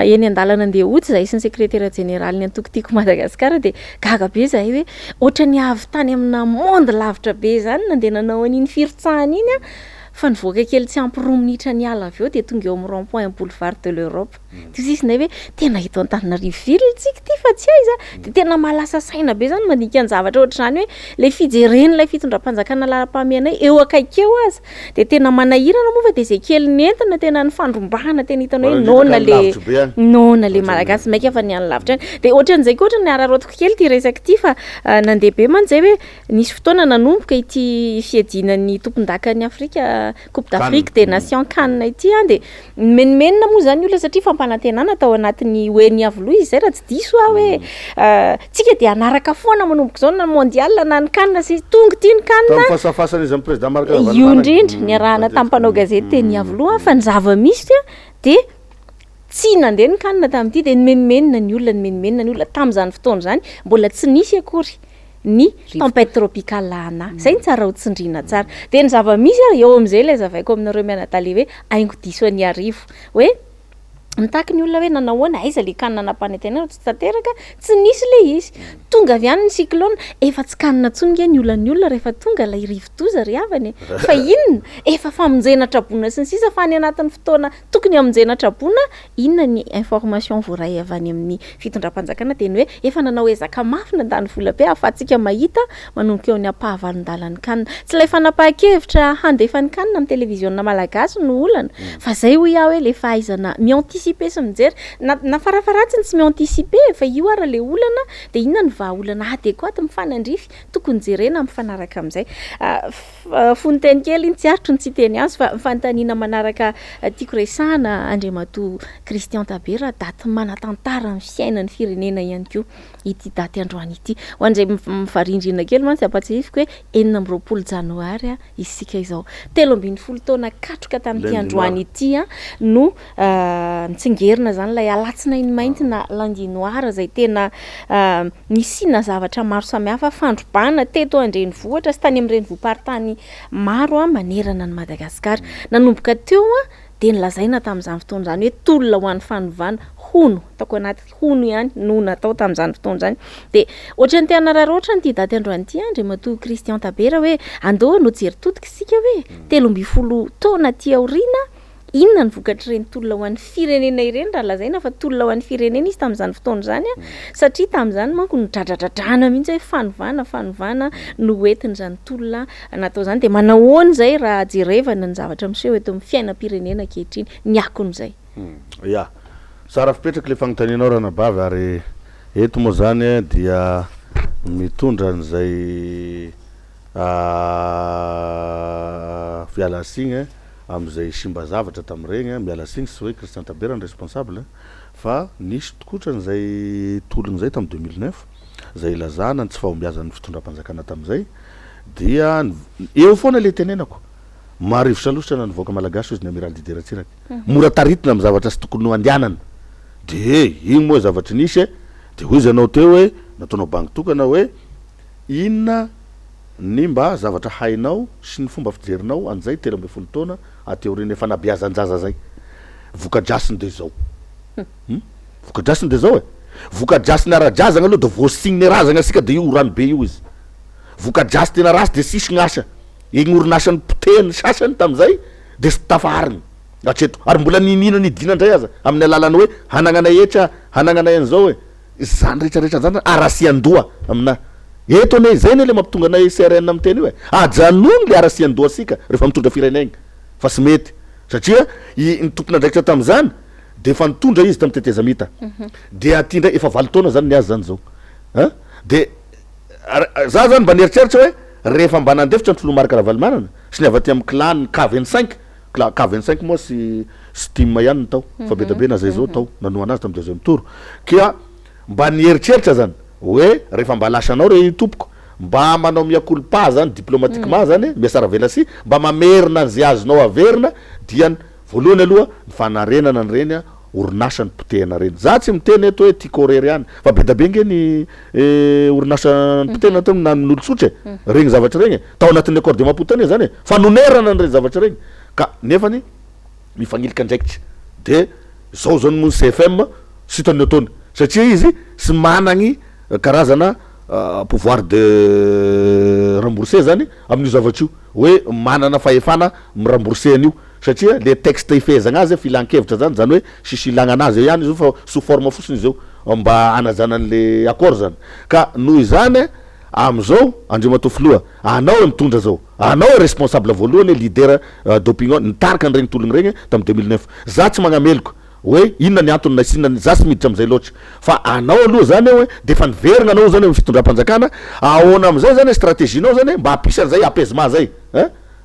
eny andalana andeha otsy zay sy ny secrétaire général ny tokotiko Madagasikara de gaga be zay hoe ohatra ny avy tany amina monde lavitra be zany nandeha nanao an'iny firotsahana iny fa nivoaka kely tsy ampy 2 minitra ny ala avy eo de tonga eo amin'ny rond-point boulevard de l'Europe de sisinay hoe tena hita Antananarivo ville tsika ty fa tsy aiza de tena malasa saina be zany mandinika ny zavatra ohatra zany hoe le fijereny lay fitondram-panjakana lalam-pahamehanay eo akaikeo aza de tena manahirana moa fa de zay kely nentina tena ny fandrombahana tena hitanao hoe nona le malagasy maika fa ny any lavitra any de ohatran'izay koa ohatra ny ararotiko kely ty resaka ty fa nandeha be mantsy zay hoe nisy fotoana nanomboka ity fiadinan'ny tompon-dakany Afrika Coupe d'Afrique des Nations Cannes ity de menimenina moa zany olona satria fampanantenana tao anatin'ny oeny avoloha izy zay raha tsy diso hoe tsika de anaraka foana manomboka zao na mondial na ny Cannes sy tonga ty ny Cannes fasafasana izy amin'ny président Marc Ravalomanana io indrindra ny arahana tamin'ny mpanao gazety teny avoloha fa ny zava-misy de tsy nandeha ny Cannes tamin'ity de menimenina ny olona tam'izany fotoana zany mbola tsy nisy akory ny tempête tropicale lana zay ny tsara ho tsindrina tsara de ny zava-misy eo am'izay le zavaiko aminareo mianadaly hoe aingo diso any arivo hoe mitaky ny olona hoe nanahoana aiza le kanina nampanetena tsy tanteraka tsy nisy le izy tonga avy any ny cyclone efa tsy kanina tsonga ny olona rehefa tonga la rivo-doza ry avany fa inona efa famonjena trabona sy ny sisa fa any anatin'ny fotoana tokony amonjena trabona inona ny information voaray avy any amin'ny fitondram-panjakana teny hoe efa nanao ezaka mafy nandany vola be ahafahantsika mahita manomboka eo ny ampahavalon-dalany kanina tsy ilay fanapahan-kevitra handefa ny kanina amin'ny televizionna malagasy no olana fa zay ho iaho hoe le fahaizana mianticiper sy mijery na farafaratsiny tsy mianticiper fa io ara le olana de inona ny vahaolana adéquate mifanandrify tokony jerena mifanaraka amin'izay fony teny kely iny tsy arotro ny tsy teny azy fa fanontaniana manaraka tiako resahana Andriamatoa Christian Tabera daty manatantara amin'ny fiainan'ny firenena ihany koa ity daty androany ity ho an'izay mivarindrina kely mantsy ampatsifiko hoe 9 janoary isika izao 13 taona katroka tamin'ity androany ity no nitsingerina zany lay alatsinainy mainty na lundi noir zay tena nisina zavatra maro samihafa fandrobana teto andrenivohitra sy tany amin'ny renivohim-paritany maro manerana ny Madagasikara nanomboka teo de nilazaina tamin'izany fotoana zany hoe tolona ho an'ny fanovana hono taoko anaty hono ihany no natao tamin'izany fotoana zany de ohatrany tena raroatra ny ty daty androany ity Andriamatoa Christian Tabera hoe andao no jery totika isika hoe 13 taona ty aorina inona ny vokatry reny tolona ho an'ny firenena ireny raha lazaina fa tolona ho an'ny firenena izy tamin'izany fotoana zany satria tamin'izany manko ny dradradradrana mihitsy hoe fanovana no entiny zany tolona natao zany de manahoana zay raha jerevana ny zavatra miseho eto amin'ny fiainam-pirenena ankehitriny ny akon'izay ya sara fipetraka le fagnontanianao ranabavy ary eto moa zany dia mitondra an'izay fialasigny am'izay simba zavatra tamin'regny miala signy sy hoe Christian Tabera ny responsable fa nisy tokoatran'izay tolony zay tamin'ny 2009 zay ilazana ny tsy fahombiazan'ny fitondram-panjakana tamin'izay dia eo foana le tenenako marivo salositra na nivoaka malagasy izy ny amiral Dider Ratsiraky mora taritina amin'ny zavatra sy tokony andehanana de igny moa zavatra nisy de hoy izy anao teo hoe nataonao banky tokana hoe inona ny mba zavatra hainao sy ny fomba fijerinao an'izay 13 taona ateoriny efa nabiazan-jaza zay vokadrasiny de zao vokadrasiny de zao vokadrasiny ara-drazana aloha de voasigny razana asika de io rano be io izy vokadrasy tena rasy de sisy gn'asa igny orinasan'ny poteny sasany tamin'izay de sy tafariny atreto ary mbola ninina nidina ndray aza amin'ny alalany hoe hanagna etra hanagna an'izao hoe zany rehetrarehetra zany arasian-doha amina eto ane zay ne le mampitonga anay CRN amin'ny teny io ajanony le arasian-doha asika rehefa mitondra firenegny fa sy mety satria ny tompona andraikitra tamin'izany de efa nitondra izy tamin'ny tetezamita de aty ndray efa 20 taona zany niazy zany zao de za zany mba nieritreritra hoe rehefa mba nandefitra ny Tolomarika Ravalomanana sy ny avy aty amin'ny clan K25 K25 moa sy team ihany ny tao fa be da be na zay zao tao nanoana azy tamin'ny deuxième tour kia mba nieritreritra zany hoe rehefa mba lasanao re tompoko mba manao miakolpa zany diplomatiquement zany miasara velasy mba mamerina zay azonao averina dia voalohany aloha ny fanarenana ny reny orinasany potehana reny za tsy miteny eto hoe tikorery ihany fa be da be nge ny orinasany potehana tao nan'olotsotra regny zavatra regny tao anatin'ny accord de Maputo zany fa nonerana ny reny zavatra regny ka nefany mifanilika ndraikitra de zao zany moa CFM sy tany ataony satria izy sy managny karazana pouvoir de rembourser zany amin'io zavatra io hoe manana fahefana mirambourser an'io satria le texte ifehezagna azy filan-kevitra zany hoe sisy ilagna anazy ihany izy fa sous forme fotsiny izy eo mba anazanan'le accord zany ka noho izany am'izao Andriamatoa Filoha anao mitondra zao anao responsable voalohany leader d'opinion nitarika n'regny tolony regny tamin'ny 2009 za tsy magnameloko hoe inona ny antony nasina za sy miditra am'izay loatra fa anao aloha zany hoe de efa niverina anao zany fitondram-panjakana ahoana am'izay zany stratégienao zany mba hampisy an'izay apaisement zay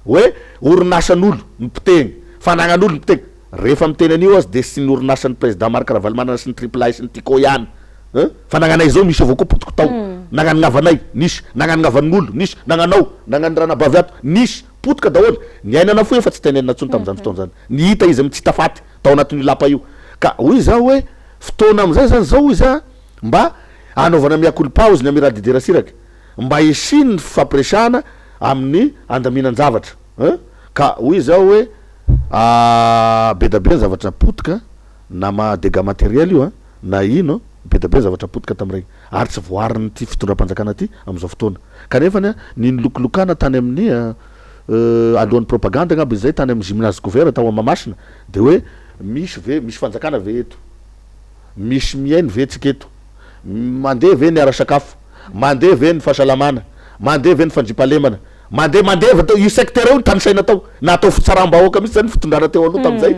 hoe orinasan'olo mipotehny fanagnan'olo mipotehny rehefa miteny an'io azy de sy ny orinasan'ny président Marc Ravalomanana sy ny triple A sy ny Tico ihany fa nagnanay zao misy avao koa potiko tao nagnan'avanay nisy nagnan'avan'olo nisy nagnanao nagnan'ny ranabavy ato nisy potika daholo ny ainana fo efa tsy tenenina tsony tamin'izany fotoana zany nihita izy amin'ny tsy tafaty tao anatin'io lapa io ka hoy za hoe fotoana am'izay zany zao izy mba anaovana miakolpa izy ny amiral Dider Ratsiraky mba isiny fampiresana amin'ny andaminan-javatra ka hoy zao hoe be da be ny zavatra potika na madega materiel io na ino be da be ny zavatra potika tam'iregny ary tsy voariny ty fitondram-panjakana ty am'izao fotoana kanefany ny lokolokana tany amin'ny alohan'ny propaganda agnaby zay tany amin'ny gymnase couvert tao Mahamasina de hoe misy fanjakana ve eto, misy miainy ve tsika eto, mandeha ve ny ara-sakafo, mandeha ve ny fahasalamana, mandeha ve ny fandripalemana, mandeha io secteur io tanisaina tao na atao fitsaram-bahoaka mihitsy zany fitondrana teo aloha tam'izay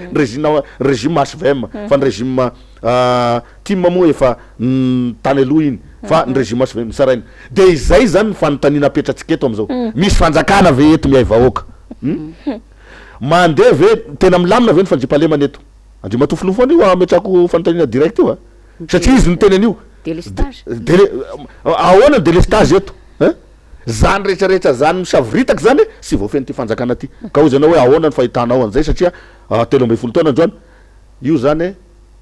régime HVM fa ny régime team moa efa tany aloha iny fa ny régime HVM tsarainy de izay zany ny fanontaniana apetratsika eto am'izao misy fanjakana ve eto miay vahoaka mandeha ve tena milamina ve ny fandripalemana eto andrimatofo foana io ametrako fanontaniana direct io satria izy ny tenany io ahoana ny délestage eto zany rehetrarehetra zany misavoritaka zany sy voafeny ty fanjakana ty ka hoy zanao hoe ahoana ny fahitanao an'izay satria 13 taona androany io zany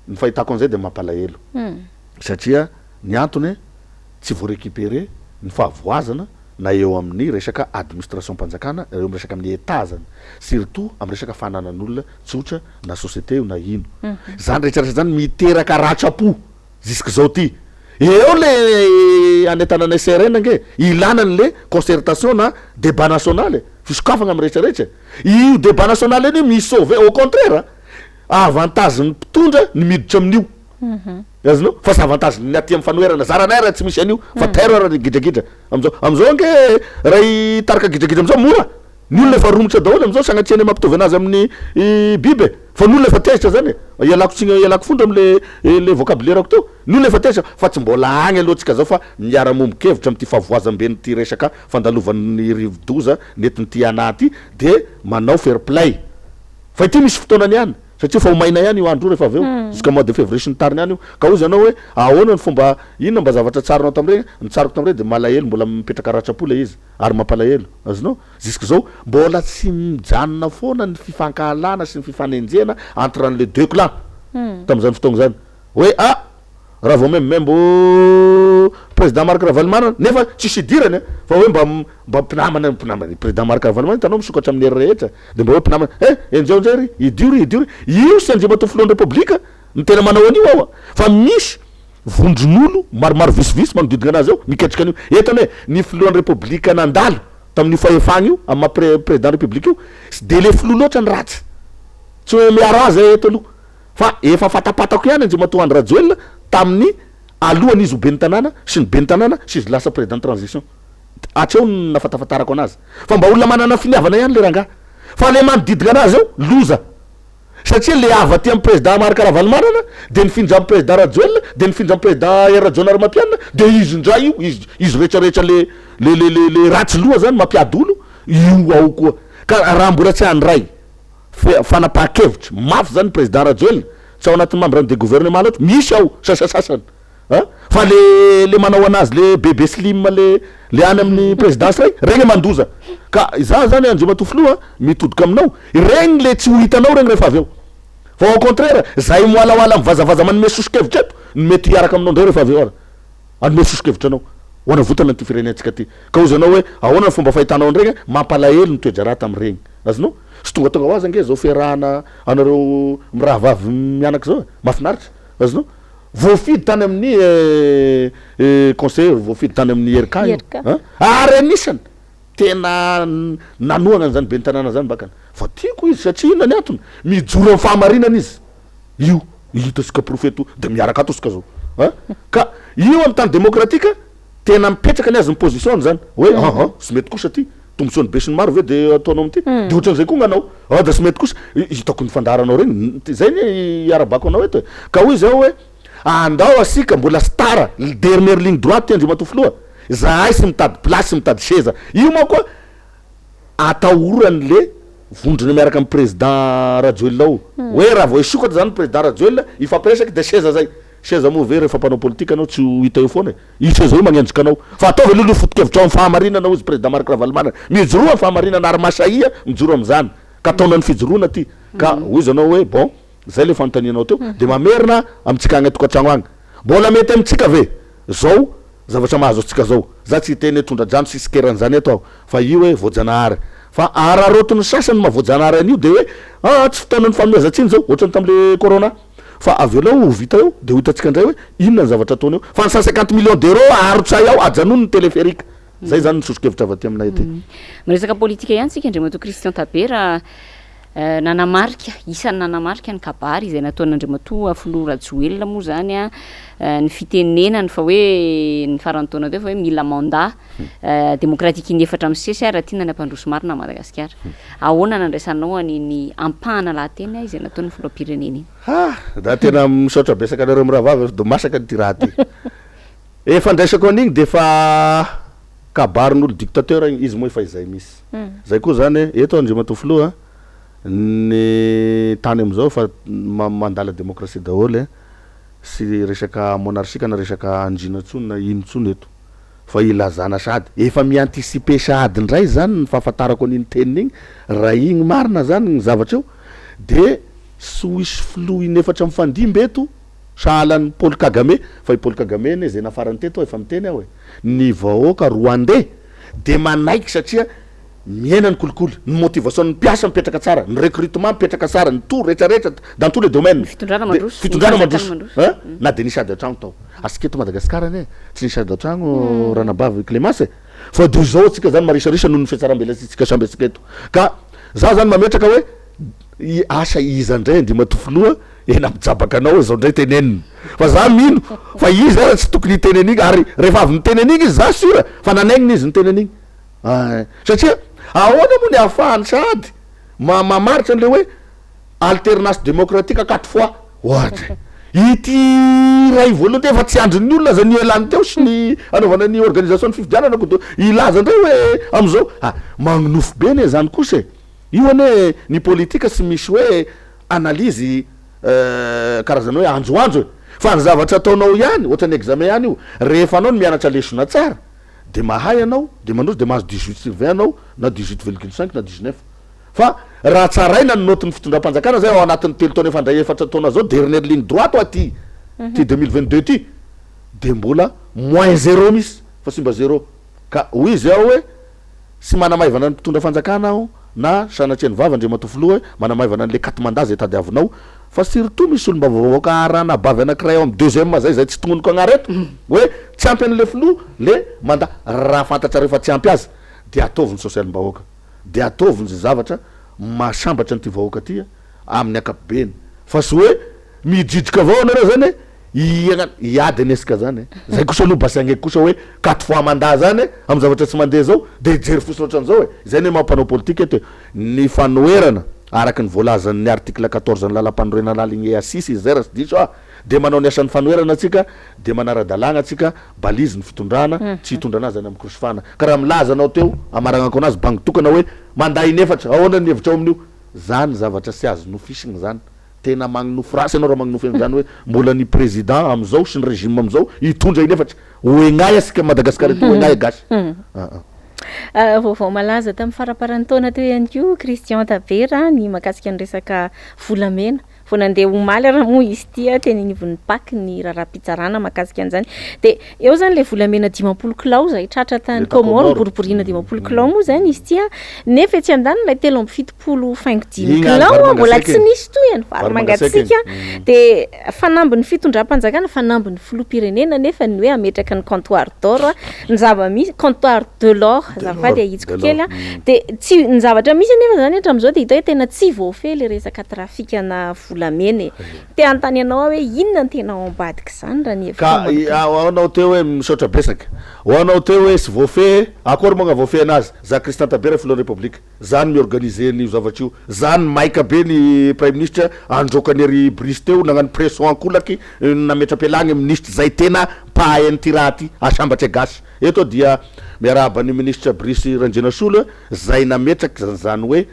ny fahitako an'izay de mampalahelo satria ny antony tsy voarécupéré ny fahavoazana na eo amin'ny resaka administration mpanjakana eo amin'ny resaka amin'ny état zany surtout amin'ny resaka fananan'olona tsotra na société io na ino zany rehetrarehetra zany miteraka ratsapo jusque zao ty eo le anetanana SRN nge ilana le concertation na débat national fisokafagna amin'ny rehetrarehetra io débat national iny misy sauvé au contraire avantage ny mpitondra ny miditra amin'io azonao fa sy avantage ny aty amin'ny fanoherana zaranay tsy misy an'io fa terreur gidragidra am'izao nge ray tarika gidragidra am'izao mora ny olona efa romotra daholo am'izao sagnatsiany mampitovy anazy amin'ny biby fa ny olona efa tezitra zany ialako fondro am'le vocabulaire-ako teo ny olona efa tezitra fa tsy mbola agny aloha tsika zao fa miara-mombo-kevitra am'ty favoazam-beny ty resaka fandalovan'ny rivo-doza netiny anaty de manao fair play fa ity misy fotoanany ihany satria fa omaina ihany io andro rehefa aveo jusqu'à mois de février sy ny tariny ihany io ka hoy zanao hoe ahoana ny fomba inona mba zavatra tsarinao tam'regny nitsariko tam'regny de malahelo mbola mipetraka ratrapo le izy ary mampalahelo azonao jusque zao mbola tsy mijanona foana ny fifankahalana sy ny fifanenjena entre les deux clans tam'izany fotoagna zany hoe raha vao membo président Marc Ravalomanana nefa tsisy idirany fa hoe mba mpinamana président Marc Ravalomanana hitanao misokatra amin'ny hery rehetra de mba hoe mpinamana enjeonjery idiory io sy andrimatofo république ny tena manao an'io ao fa misy vondron'olo maromaro visivisy manodidina anazy ao miketrika an'io etany hoe ny filohan'ny république nandalo tamin'io fahefagna io amin'ny président république io de le filo loatra ny ratsy tsy hoe miaraza eto aloha fa efa fatapatako ihany andriamatoa Andry Rajoelina tamin'ny alohany izy ho ben'ny tanàna sy ny ben'ny tanàna sy izy lasa président transition atreo ny nafatafatarako anazy fa mba olona manana finiavana ihany le rangaha fa le manodidina anazy ao loza satria le avaty amin'ny président Marc Ravalomanana de nifindra amin'ny président Rajoelina de nifindra amin'ny président Errajon Armapianina de izy ndray io izy rehetrarehetra le ratsy loha zany mampiady olo io ao koa ka raha mbola tsy handray fanapaha-kevitra mafy zany président Rajoelina tsy ao anatin'ny membre de gouvernement loatra misy ao sasasasany fa le manao anazy le bébé slim le any amin'ny présidence regny mandoza ka za zany andrimatofoloha mitodika aminao regny le tsy ho hitanao regny rehefa aveo fa au contraire zay moalaoala mivazavaza manome sosokevitra eto ny mety hiaraka aminao ndreo rehefa aveo anome sosokevitra anao hoana votana ty firenentsika ty ka ho zanao hoe ahoana ny fomba fahitanao andregny mampalahelo ny toetra raha tam'iregny azonao sy tonga tonga ho azy ange zao fiarahana anareo miraha vavy mianaka zao mafinaritra azonao voafidy tany amin'ny conseiller voafidy tany amin'ny ERK ary anisany tena nanoana zany be ny tanàna zany bakany fa tiako izy satria inona ny antony mijoro amin'ny fahamarinana izy io hitasika profeto de miaraka atosika zao ka io amin'ny tany démocratique tena mipetraka ny azy ny position zany hoe sy mety kosa ty tombosoany be sy ny maro ve de ataonao am'ty de ohatran'izay koa gnanao da sy mety kosa hitako ny fandaharanao regny zay ny iarabako anao eto ka hoy zao hoe andao asika mbola stara dernière ligne droite ty andrimatofoloha zahay sy mitady place sy mitady seza io moa koa atahorany le vondrona miaraka amin'ny président Rajoelina ao hoe raha vao isokatra zany président Rajoelina ifampiresaky de seza zay seza moa ve rehefa mpanao politika anao tsy hita eo foana i seza io magnenjika anao fa ataovy aloha foto-kevitra amin'ny fahamarinana izy président Marc Ravalomanana mijoro amin'ny fahamarinana ary masaia mijoro am'izany ka ataona ny fijoroana ty ka hoy zanao hoe bon zay le fanontanianao teo de mamerina amitsika agny tokantragno agny mbola mety amitsika ve zao zavatra mahazo atsika zao za tsy teny tondradrano sy sikeran'zany eto aho fa io hoe voajanahary fa ararotony sasany mahavoajanahary an'io de hoe tsy fotoanany fanomezantsiny zao ohatrany tam'le corona fa avy eo lao vita eo de ho hitatsika indray hoe inona ny zavatra ataony eo fa ny 150 millions d'euros aharotsay ao ajanony ny téléphérique zay zany nisosokevitra avy aty aminay aty miresaka politika ihany tsika Andriamato Christian Tabera nanamarika isan'ny nanamarika ny kabary izay nataony Andriamato Filoha Rajoelina moa zany ny fitenenany fa hoe ny farany taona teo fa hoe mila mandat démocratique inefatra amin'ny sesy raha tiana ny ampandroso marina Madagasikara ahoana nandraisanao aniny ampahana lahateny izay nataony filoham-pirenena da tena misaotra besaka anareo mirahavavy do masaka ty raha ty efa ndraisako an'igny de fa kabarin'olo dictateur izy moa efa izay misy zay koa zany eto Andriamato Filoha ny tany am'izao fa mandala démocratie daholo sy resaka monarchika na resaka andrinatsony na inotsony eto fa ilazana sady efa mianticiper sady ndray zany ny fahafantarako an'iny teniny igny raha igny marina zany ny zavatra eo de sy ho isy filoha inefatra mifandimby eto sahalan'ny Paul Kagame fa i Paul Kagame ne zay nafarany teto efa miteny aho hoe ny vahoaka rwandais de manaiky satria miaina ny kolikoly ny motivation ny mpiasa mipetraka tsara ny recrutement mipetraka tsara ny tout rehetrarehetra dans tous les domaines fitondrana mandroso na de nisady an-tragno tao asika eto Madagasikara ne tsy nisady an-tragno Ranabavy Clémence fa de zao tsika zany marisarisa noho ny fiatsarambelatsika samby atsika eto ka za zany mametraka hoe asa iza ndray Andriamato Filoha ena mijabaka anao zao ndray teneniny fa za mino fa izy ara tsy tokony teneniny ary rehefa avy niteneniny izy za sura fa nanaigny izy niteneniny satria ahoana moa ny ahafahany sady mamaritra an'le hoe alternance démocratique 4 fois ohatra ity raha voalohany de efa tsy andriny olona za ny elany teo sy ny anaovana ny organisation ny fifidianana ko ilaza indray hoe am'izao magnofo be ne zany kosa io ane ny politika sy misy hoe analyzy karazany hoe anjoanjo fa ny zavatra ataonao ihany ohatra ny examen ihany io rehefa anao ny mianatra lesona tsara de mahay anao de mandroso de mahazo 18/20 anao na 18,5 na 19 fa raha tsaraina ny note ny fitondram-panjakana zay ao anatin'ny telo taona efandray efatra taona zao dernière ligne droite aty ty 2022 ty de mbola -0 misy fa sy mba 0 ka hoy izy ao hoe sy manamaivana ny mpitondra fanjakana aho na sanatreny vava Andriamato Filoha manamaivana an'le 4 mandat zay tadiavinao fa surtout misy olo mba vovoaka arana bavy anankiray ao amin'ny deuxième zay tsy tognoniko agnareto hoe tsy ampy an'le Filoha le mandat raha fantatra rehefa tsy ampy azy de ataoviny social-mbahoaka de ataoviny zay zavatra masambatra nyty vahoaka ty amin'ny ankapobeny fa sy hoe midridraka avao anareo zany iady anesika zany zay kosa aloha basy agneky kosa hoe 4 fois mandat zany amy zavatra tsy mandeha zao de jery fosiny ohatran'izao zay ne mampanao politika eto ny fanoerana araky ny voalazan'ny article 14 ny lalam-panorena laligny E6 izy zay raha sy diso de manao ny asan'ny fanoerana atsika de manara-dalagna atsika balizy ny fitondrana tsy hitondra anazy any amy krosifana ka raha milaza anao teo amaragnako anazy bangy tokana hoe mandat inefatra ahoana ny hevitra ao amin'io zany zavatra sy azo nofisigny zany tena magninofo rasy anao raha magninofo zany hoe mbola ny président am'izao sy ny régime am'izao hitondra inefatra oegnay asika Madagasikara eto oegnay gasy vaovao malaza tamin'ny faraparan'ny taona teo ihany ko Christian Tabera ny mahakasika ny resaka volamena vao nandeha omaly raha moa izy tia teny nivon'ny paky ny raharaham-pitsarana mahakasika an'izany de eo zany le volamena 50 kilao zay tratra tany Comore boriborina 50 kilao moa zany izy tia nefa etsy andany lay 7,5 kilao mbola tsy nisy toy fa mangatsika de fanambiny fitondram-panjakana fanambiny filoham-pirenena nefa ny hoe ametraka ny comptoir d'or ny zava-misy comptoir de l'or zafady ahitsiko kely de tsy ny zavatra misy nefa zany hatram'izao de hita hoe tena tsy voafehy le resaka trafikana volamena te antany anao hoe inona ny tena ao ambadika zany raha ny ka anao teo hoe misaotra besaka hoanao teo hoe sy voafehy akory moa voafehy anazy za Christian Tabera Filoha République zany miorganiser ny zavatra io zany maika be ny prime ministre androkany ery Brice teo nagnano pression ankolaky nametra-pialagny ministre zay tena pahay an'ty raha ty asambatra gasy eto dia miarahaba ny ministre Brice Randrianasolo zay nametraky zany hoe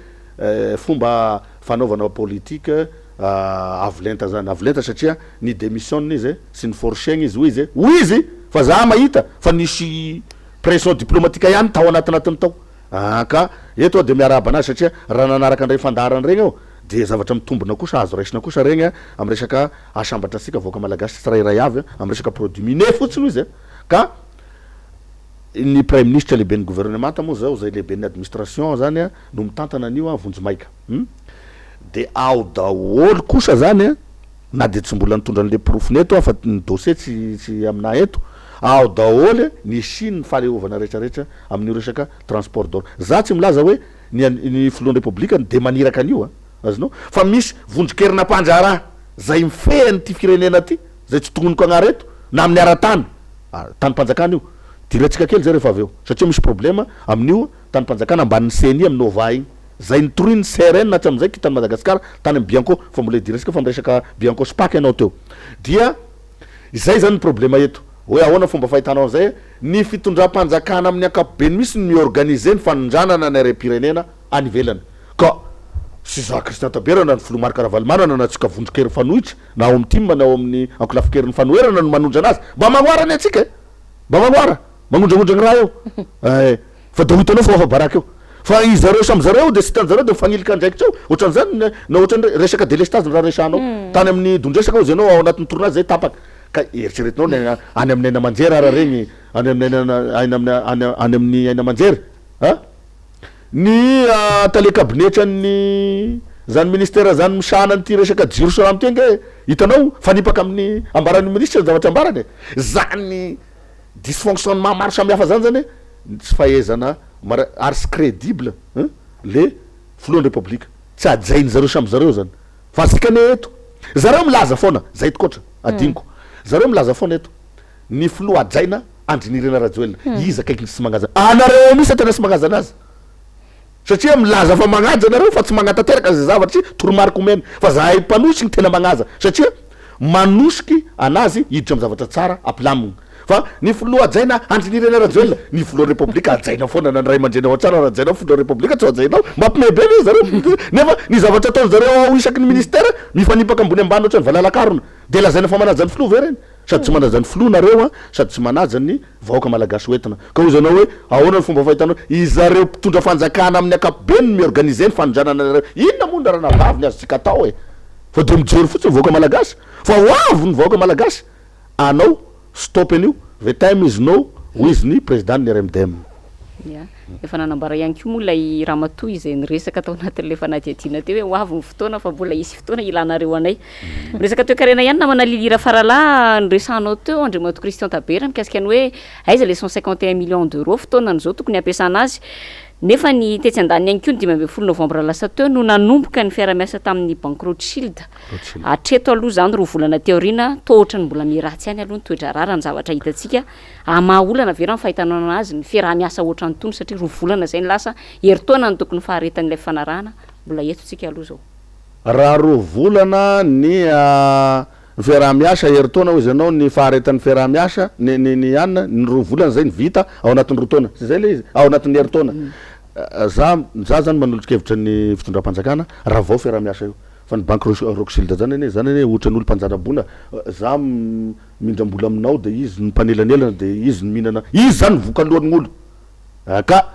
fomba fanaovana politique avolenta zany avolenta satria ny démission izy sy ny forcegny izy hoy izy fa za mahita fa nisy pression diplomatique ihany tao anatinatiny tao ka eto de miarahaba anazy satria raha nanaraka andray fandaharany regny ao de zavatra mitombona kosa azo raisina kosa regny amy resaka asambatra asika voaka malagasy tsirairay avy amy resaka produit mine fotsiny izy ka ny prime ministre lehiben'ny gouvernemanta moa zao zay lehiben'ny administration zany a no mitantana an'io a vonjy maika de ao daholo kosa zany a na de tsy mbola nitondra an'le profiny eto fa ny dossier tsy amina eto ao daholo ny siny ny fahaleovana rehetrarehetra amin'io resaka transport d'or za tsy milaza hoe ny filohan'ny republika de maniraka an'io a azonao fa misy vondrokerina mpanjara zay mifehany ty firenena ty zay tsy tognoniko agnareto na amin'ny aratany tany-panjakana io diratsika kely zay rehefa avy eo satria misy problema amin'io tany-panjakana amban'ny CNI amin'ny Nova igny zay nitoriny CRN na tsy am'izay kitany Madagasikara tany amin'ny Bianco fa mbola idirasika fa miresaka Bianco Spack ianao teo dia zay zany ny problema eto hoe ahoana fomba fahitanao an'izay ny fitondram-panjakana amin'ny ankapobeny misy ny miorganiser ny fanondranana ny arem-pirenena any ivelany ka sy za Christian Taberana ny Filoha Marc Ravalomanana na tsika vondrokery fanohitra na ao amin'ny team na ao amin'ny ankolafikerin'ny fanoherana no manondra anazy mba magnoarany atsika mba magnoara magnondragnondragny raha eo fa de ho hitanao fa baraka eo fa izareo samy zareo de sy hitan'zareo de mifanilika andraikitra eo ohatran'izany na ohatran'ny resaka délestage raha resanao tany amin'ny dondresaka ao zanao ao anatin'ny tournage zay tapaka ka eritreretinao any amin'ny aina manjery ara regny any amin'ny aina manjery ny tale kabinetra ny zany ministère zany misahana nyty resaka jiro salamy ty nge hitanao fanipaka amin'ny ambaran'ny ministre zavatra ambarany zany dysfonctionnement maro samihafa zany zany tsy fahaizana ary sy crédible le filohan'ny republika tsy ajainy zareo samy zareo zany fa sika ne eto zareo milaza foana zay tokoatra adiniko zareo milaza foana eto ny filoha ajaina andrinirena rajoelina izy akaiky sy magnaja anareo misy tena sy magnaja anazy satria milaza fa magnaja anareo fa tsy magnatanteraka zay zavatry toromariko mena fa zahay mpanosy ny tena magnaja satria manosiky anazy hiditra amy zavatra tsara ampilamigny fa ny filoha ajaina andrinirena rajoelina ny filoha republika ajaina foana na ray mandrena ao tsara ajaina filoha republika tsy ajainao mampimebe be zareo nefa ny zavatra ataony zareo ao isaky ny ministère mifanipaka ambony ambany ohatrany valalakarona de lazaina fa manaja ny filoha ve reny sady tsy manaja ny filoha nareo a sady tsy manaja ny vahoaka malagasy hoentina ka hoy zanao hoe ahoana ny fomba fahitanao izareo mpitondra fanjakana amin'ny ankapobeny miorganiser ny fanondranana nareo inona moa ny raha navavy ny azotsika atao fa de mijery fotsiny vahoaka malagasy fa hoavo ny vahoaka malagasy anao stop an'io the time is no ho izy ny président ny RMDM efa nanambara ihany ko moa lay ramatoa izay niresaka tao anatin'le fanadiadiana teo hoe hoavy ny fotoana fa mbola isy fotoana ilanareo anay miresaka teo karena ihany namana lilira farala niresanao teo Andriamato Christian Tabera mikasika ny hoe aiza le 151 millions d'euros fotoanany zao tokony ampiasana azy nefa ny tetsy andany ihany ko ny 12 novambra lasa teo no nanomboka ny fiara-miasa tamin'ny Bank Rothschild atreto aloha zany ro volana teorina tohatra ny mbola miratsy ihany aloha ny toetra rara ny zavatra hitantsika amaolana vera ny fahitanana anazy ny fiara-miasa ohatrany tony satria ro volana zay ny lasa heritaona ny tokony faharetan'ilay fanarahana mbola eto tsika aloha zao raha ro volana ny fiara-miasa heritaona hoy zanao ny faharetan'ny fiara-miasa ny anina ny ro volana zay ny vita ao anatin'ny rotaona sy zay le izy ao anatin'ny heritaona za zany manolotsikevitra ny fitondram-panjakana raha vao fiara-miasa io fa ny Bank Rothschild zany hoe ohatra n'olo mpanjanabona za mindrambola aminao de izy ny mpanelanelana de izy ny mihinana izy zany voka alohan'ny olo ka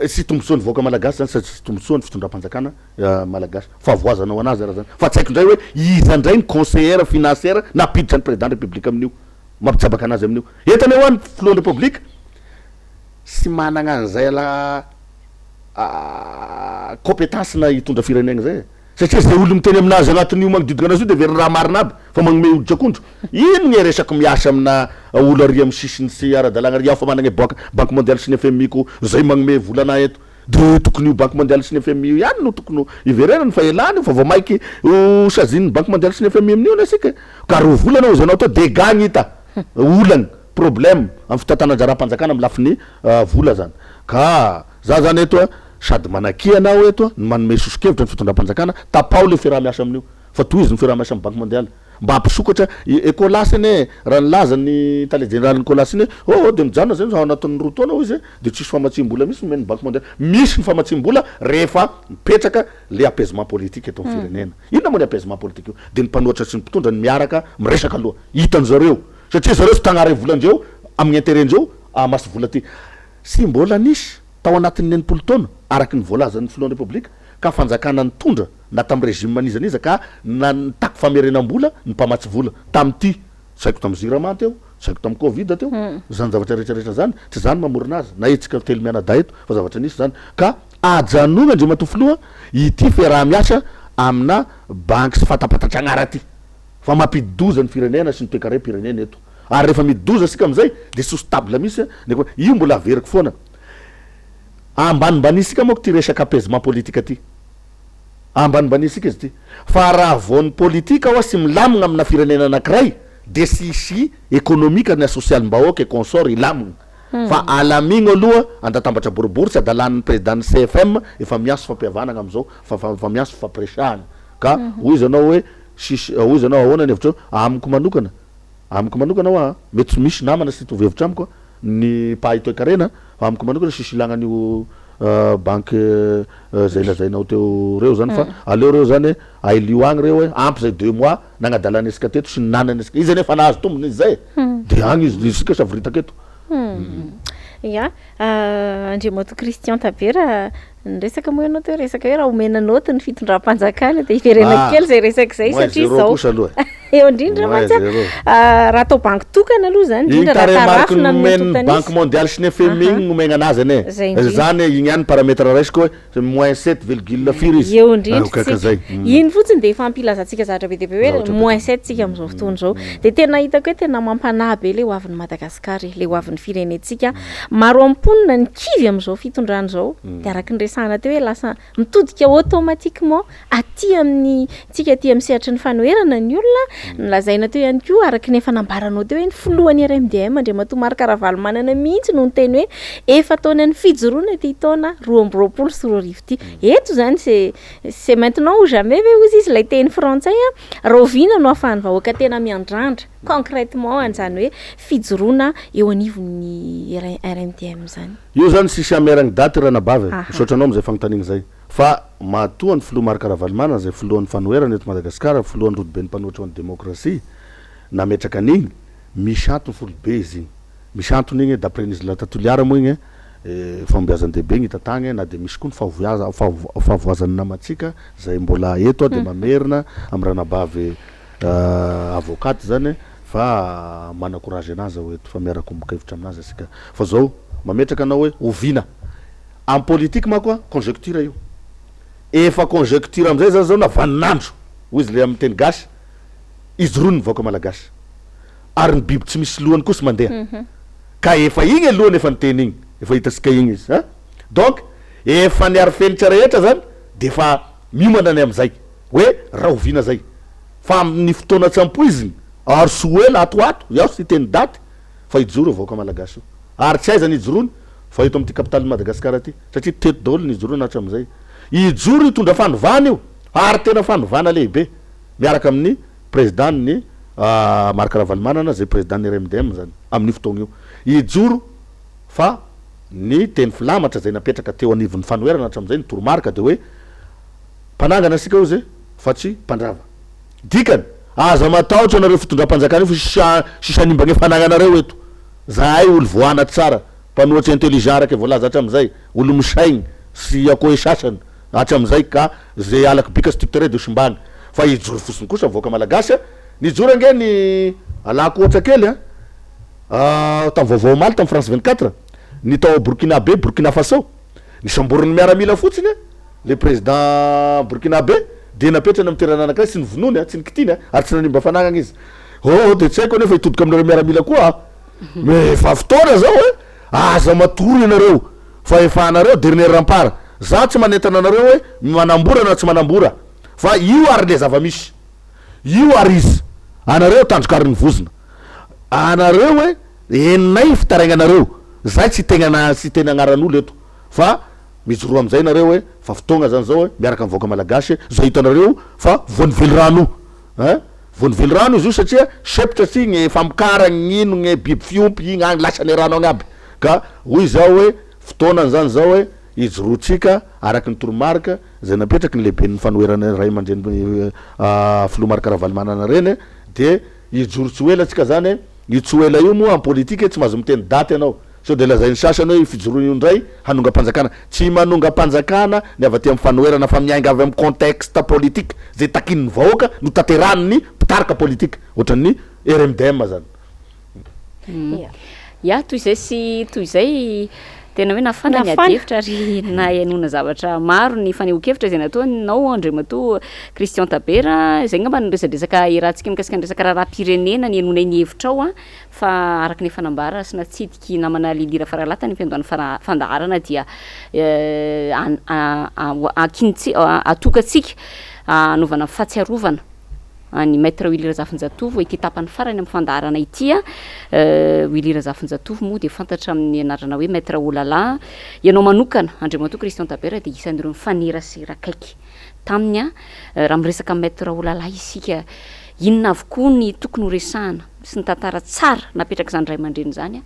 sy tombosoan'ny vahoaka malagasy zany sady sy tombosoan'ny fitondram-panjakana malagasy fa voazanao anazy raha zany fa tsy haiko indray hoe izy andray ny conseillère financière napiditra ny président république amin'io mampitsabaka anazy amin'io etany ho any filohan'ny republique sy managna an'izay la compétence na hitondra firenena zay satria zay olo miteny aminazy anatin'io magnodidina anazy io de very raha marina aby fa magnome hoditra akondro ino ny resaky miasa amina olo aria amy sisiny sy ara-dalagna ry aho fa managna banque mondiale sy ny FMI ko zay magnome volana eto de tokony io banque mondiale sy ny FMI io ihany no tokony iverenany fa elany fa vao maiky sazin'ny banque mondiale sy ny FMI amin'io na asika ka ro volana ho zanao to dégâts gn'hita olany problème amy fitantananjara-panjakana amy lafiny vola zany ka za zany eto sady manakia anao eto ny manome sosokevitra ny fitondram-panjakana tapao le fiaraha-miasa amin'io fa toy izy ny fiaraha-miasa amy banque mondiale mba hampisokatra Ecolas iny raha nilaza ny tale général Nicolas iny de mijanona zay ao anatin'ny roa taona izy de tsisy famatsim-bola misy nomeny banque mondiale misy ny famatsim-bola rehefa mipetraka le apaisement politique eto amin'ny firenena inona moa ny apaisement politique io de ny mpanohatra sy ny mpitondra ny miaraka miresaka aloha hitan zareo satria zareo sy tagnare volandreo amin'ny intérêt-ndreo amasy vola ty sy mbola nisy tao anatin'ny enimpolo taona araky ny voalazan'ny filohan'ny republika ka fanjakana ny tondra na tamin'ny régime manizaniza ka na nitako famerenam-bola ny mpamatsy vola tam'ty tsy haiko tamin'ny Ziramanta eo zaiko tamin'ny covid teo zany zavatra rehetrarehetra zany tsy zany mamorona azy na etsika telo mianada eto fa zavatra nisy zany ka ajanona ndre matofoloha ity fiaraha-miasa amina banky sy fatapatatragnara ty fa mampidoza ny firenena sy ny toekare pirenena eto ary rehefa midoza sika am'izay de sostable misy neko io mbola averiko foana ambanimbaninsika moa ty resaka apaisement politika ty ambanimbaninsika izy ty fa raha vaon'ny politika oa sy milamina amina firenena anankiray de sisy économique na social-mbahoaka e consort ilamina fa alamigny aloha andatambatra boribory tsy adalan'ny président ny CFM efa miaso fampiavanana am'izao fa miaso fampiresahana ka hoy izy anao hoe sisy hoy izy anao ahoana ny hevitra amiko manokana oa mety tsy misy namana sy tovy hevitra amiko ny pahitoekarena fa amiko manokana sisy ilagnan'io banque zay lazainao teo reo zany fa aleo reo zany ailio agny reo hoe ampy zay 2 mois nagnadalana asika teto sy nanana asika izy nefa nahazo tombony izy zay de agny izy isika savritaka eto ya Andriamato Christian Tabera resaka moa ianao teo resaka hoe raha omena noty ny fitondram-panjakana de iverena kely zay resaka zay satria zao eo indrindra mantsy raha atao banky tokana aloha zany indrindra raha tarafina amin'ny banque mondiale sy ny FMI nomegna anazy ane zany igny ihany paramètre raisiko hoe -7,4 izy eo indrindra iny fotsiny de efa ampilazantsika zavatra be deabe hoe -7 tsika am'izao fotoana zao de tena hitako hoe tena mampanahy be le hoavin'ny Madagasikara le hoavin'ny firenetsika maro amponina ny kivy am'izao fitondrana zao de araky ny resahana teo hoe lasa mitodika automatiquement aty amin'ny tsika aty amin'ny sehatry ny fanoherana ny olona nolazaina teo ihany koa araky ny efa nambaranao teo hoe ny filohan'ny RMDM Andriamato Marc-Ravalo manana mihitsy no teny hoe efa taonany fijoroana ty taona 2020 sy 2020 ty eto zany c'est maintenant ou jamais ve ozy izy lay teny frantsay rovina no afahany vahoaka tena miandrandra concrètement anjany hoe fijoroana eo anivon'ny RMDM zany io zany sisy ameragny daty raha nabavy misaotranao am'izay fagnotanigny zay fa matoa ny filoha Marc-Ravalo manana zay filohan'ny fanoherana eto Madagasikara filohan'ny rodobe ny mpanohatra ny demokrasia nametraka an'igny misy antony folobe izy igny misy antony igny d'après n'izy la tatoliara moa igny fambeazan-dehibe igny hitatagny na de misy koa ny fahavoazany namatsika zay mbola eto de mamerina amy raha nabavy avocaty zany fa mana courage anazy aho eto fa miaraka mokevitra aminazy asika fa zao mametraka anao hoe ovina en politique mako conjecture io efa conjecture am'izay zany zao na vaninandro hoy izy le amin'ny teny gasy izy roa ny vaoaka malagasy ary ny biby tsy misy lohany koa sy mandeha ka efa igny e lohany efa ny teny igny efa hitasika igny izy donc efa niary fenitra rehetra zany de efa miomana ny am'izay hoe raha ovina zay fa amin'ny fotoana tsampo iziny ary soela atoato iaho sy teny daty fa hijoro vaoaka malagasy io ary tsy aizany hijorony fa eto am'ty capitale Madagasikara ty satria teto daholo ny hijorony hatram'izay hijoro hitondra fanovana io ary tena fanovana lehibe miaraka amin'ny président ny Marc-Ravalo manana zay président ny RMDM zany amin'ny fotoagna io hijoro fa ny teny filamatra zay napetraka teo anivon'ny fanoherana hatram'izay ny toromarika de hoe mpanangana asika io zay fa tsy mpandrava dikany aza matahotra anareo fitondram-panjakana io fa sisanimbagne fanagnanareo eto zahay olo voana tsara mpanohatra intelligent raky voalaza hatram'izay olo misaigny sy akoe sasany hatram'izay ka zay alaky bika structuré de sombagny fa hijoro fosiny kosa voaka malagasy nijoro ange ny alako ohatra kely tam vaovao maly tam France 24 ny tao Burkina Be Burkina Faso nisamborony miaramila fotsiny le président Burkina Be de napetrany amy toerana anankiray sy nyvonony tsy nikitiny ary tsy nanimba fanagnana izy de tsy haiko nefa hitodika aminareo miaramila koa mais fa fotoana zao hoe aza matory anareo fa efa anareo dernier rempart za tsy manentana anareo hoe manambora na tsy manambora fa io ary le zava-misy io ary izy anareo tandrokary ny vozona anareo hoe enay fitarainanareo zay tsy tena agnaran'olo eto fa mijoro am'izay nareo hoe fa fotoagna zany zao hoe miaraka mivoaka malagasy zay hitanareo fa vonively rano vonively rano izy io satria sepitra sy gne famikaragny ino gne biby fiompy igny agny lasany rano agny aby ka hoy zao hoe fotoanany zany zao hoe hijorotsika araky ny toromarika zay napetraky ny lehibe ny fanoherana ray aman-dreny filoha Marc-Ravalo manana reny de hijoro tsy oela tsika zany io tsy oela io moa en politique tsy mahazo miteny daty anao so de lazay ny sasany hoe fijoroany io ndray hanonga-panjakana tsy manonga-panjakana ny avy aty amin'ny fanoherana fa miainga avy amin'ny contexte politique zay takin'ny vahoaka no taterany ny mpitarika politique ohatran'ny RMDM zany ia toy izay sy toy izay tena hoe nafana ny adevitra ary na hainona zavatra maro ny fanehoan-kevitra izay nataonao Andriamatoa Christian Tabera izay ngamba niresadresaka irantsika mikasika ny resaka raharam-pirenena ny hainona ny hevitra ao a fa araka ny fanambara sy natsidiky namana Lilira Faralata ny fiandohan'ny fandaharana dia atokatsika anaovana fahatsiarovana ny maître Willy Zafinjatovo ity tapany farany amin'ny fandaharana ity Willy Zafinjatovo moa dia fantatra amin'ny anarana hoe maître Olala ianao manokana Andriamatoa Christian Tabera dia isan'ireo mifanerasera akaiky taminy raha miresaka maître Olala isika inona avokoa ny tokony horesahana sy ny tantara tsara napetraka izany ray aman-dreny zany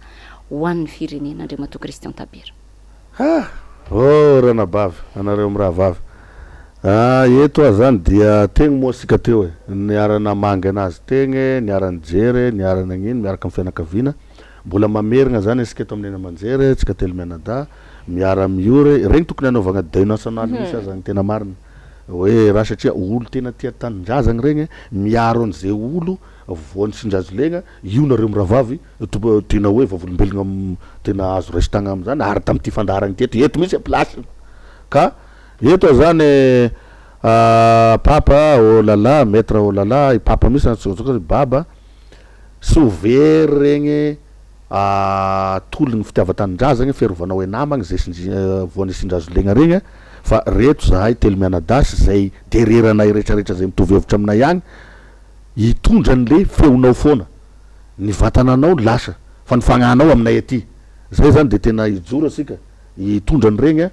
ho an'ny firenena Andriamatoa Christian Tabera ranabavy anareo mirahavavy eto zany dia tegny moa sika teo niarana manga anazy tegny niarana jery niarana gn'ino miaraka amin'ny fianakaviana mbola mamerigna zany isika eto amin'ny Manjery tsika telo mianada miara miory regny tokony anaovagna deuil national misy azany tena marina hoe raha satria olo tena tia tanindrazagna regny miaro an'izay olo voan'ny sindrazolegna io nareo mirahavavy tena hoe vavolombelogna tena azo raisitagna am'zany ary tam'ty fandaharagny teto eto misy place ka eto zany papa Olala maître Olala papa misy baba souver regny tologny fitiavan-tanindrazagny fiarovana hoe namagny zay voan'ny sindrazolegna regny fa reto zahay telo mianadasy zay dereranay rehetrarehetra zay mitovy hevitra aminay agny hitondra an'le feonao foana ny vatananao lasa fa ny fagnahnao aminay aty zay zany de tena hijoro asika hitondra ny regny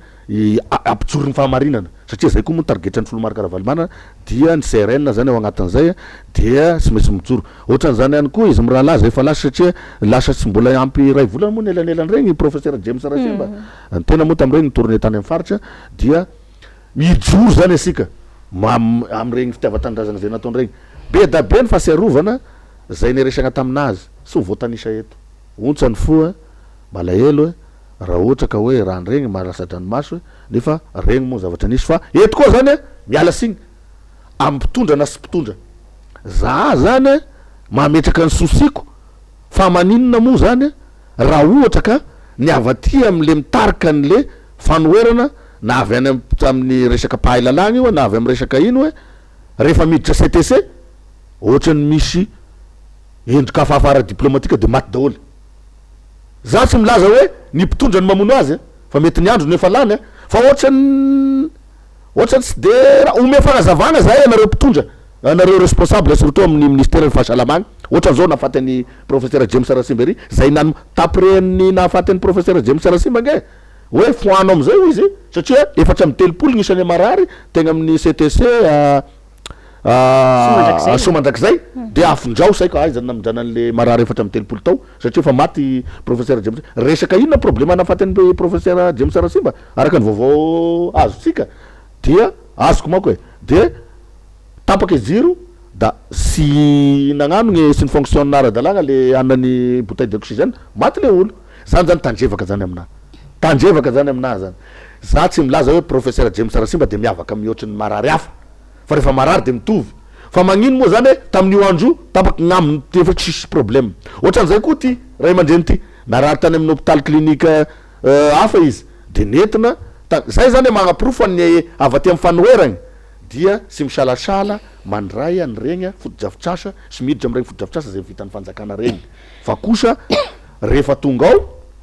ampijoro ny fahamarinana satria zay koa moa targetra ny Folomar Karavalimana dia ny CRN zany ao agnatin'izay dia sy maintsy mijoro ohatran'izany ihany koa izy miraha laza efa lasa satria lasa tsy mbola ampy ray volana moa nelanelany regny professeur James Rasimba tena moa tam'regny tourné tany amin'ny faritra dia mijoro zany asika am'regny fitiavan-tanindrazana zay nataony regny be da be ny fahasiarovana zay niresagna taminazy sy ho voatanisa eto ontsany foa malahelo raha ohatra ka hoe raha regny malasadranomaso nefa regny moa zavatra nisy fa eto koa zany miala signy ampitondra na sy mpitondra za zany mametraka ny sosiko fa maninona moa zany raha ohatra ka ny avaty am'le mitarika an'le fanoerana na avy any amin'ny resaka pahalalagna io na avy amin'ny resaka ino hoe rehefa miditra CTC ohatrany misy endrika afafara diplomatika de maty daholy za tsy milaza hoe ny mpitondra ny mamono azy fa mety ny andro nefa lany fa ohatrany tsy de ome fanazavana zahay anareo mpitondra anareo responsable surtout amin'ny ministère ny fahasalamagna ohatran'izao nahafaty any professeur James Rasimbery zay nano tapreny nahafaty any professeur James Rasimba nge hoe foano am'izay ho izy satria efatra amby telopolo gnisany marary tegna amin'ny CTC somandrakizay de afondrao saiko zany namindranan'le marary efatra amby telopolo tao satria fa maty professeur James resaka inona problème nahafaty any professeur James Rasimba araka ny vaovao azo tsika dia azoko manko e de tapaka jiro da sy nagnano ny sy ny fonctionnaire dalagna le anany bouteille d'oxygène maty le olo zany tandrevaka zany amina zany za tsy milaza hoe professeur James Rasimba de miavaka mihoatrany marary hafa fa rehefa marary de mitovy fa magnino moa zany tamin'io andro tapaky gnaminy efa tsisy problème ohatran'izay koa ty ray aman-dreny ty narary tany amin'ny hôpital clinique hafa izy de nentina zay zany magnaprofo ny avaty amin'ny fanoeragny dia sy misalasala mandray any regny foto-drafitrasa sy miditra am'regny foto-drafitrasa zay vitan'ny fanjakana regny fa kosa rehefa tonga ao